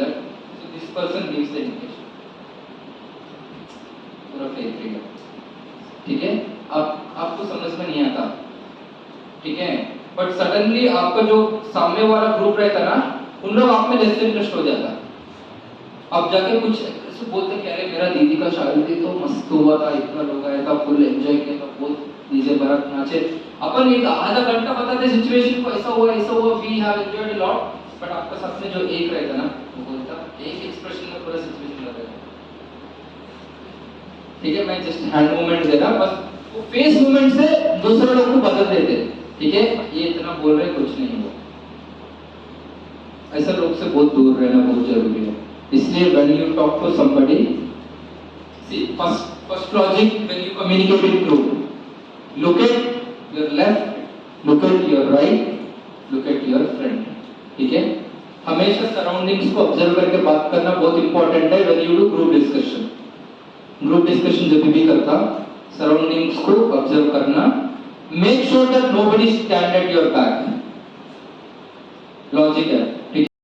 so this person gives the indication, पूरा फेक रहेगा, ठीक है। अब आपको समझ में नहीं आता, ठीक है, बट सडनली आपका जो सामने वाला ग्रुप रहता ना, उन लोग आप में लेस इंटरेस्ट हो जाता, अब जाके कुछ ऐसे बोलते कि अरे मेरा दीदी का शादी तो मस्त हुआ था, इतना लोग आए था, फुल एंजॉय किया था, बहुत डीजे बारात नाचे, अपन एक आधा घंटा बताते सिचुएशन को, ऐसा हुआ we have enjoyed a lot, but आपका साथ में जो एक रहता ना, वो बोलता एक एक्सप्रेशन में पूरा सिचुएशन लगा है, ठीक है। मैं जस्ट हैंड मूवमेंट दे रहा, बस वो फेस मूवमेंट से दूसरे लोग को बदल देते, ठीक है। ये इतना बोल रहे कुछ नहीं हुआ, ऐसा लोग से बहुत दूर रहना बहुत जरूरी है। इसलिए when you talk to somebody, see first logic when you communicate in group, look at your left, look at your right, look at your friend, ठीक है। हमेशा सराउंडिंग्स को ऑब्जर्व करके बात करना बहुत इंपॉर्टेंट है। when you do group discussion जब भी करता, सराउंडिंग्स को ऑब्जर्व करना, make sure that nobody stand at your back, logic है।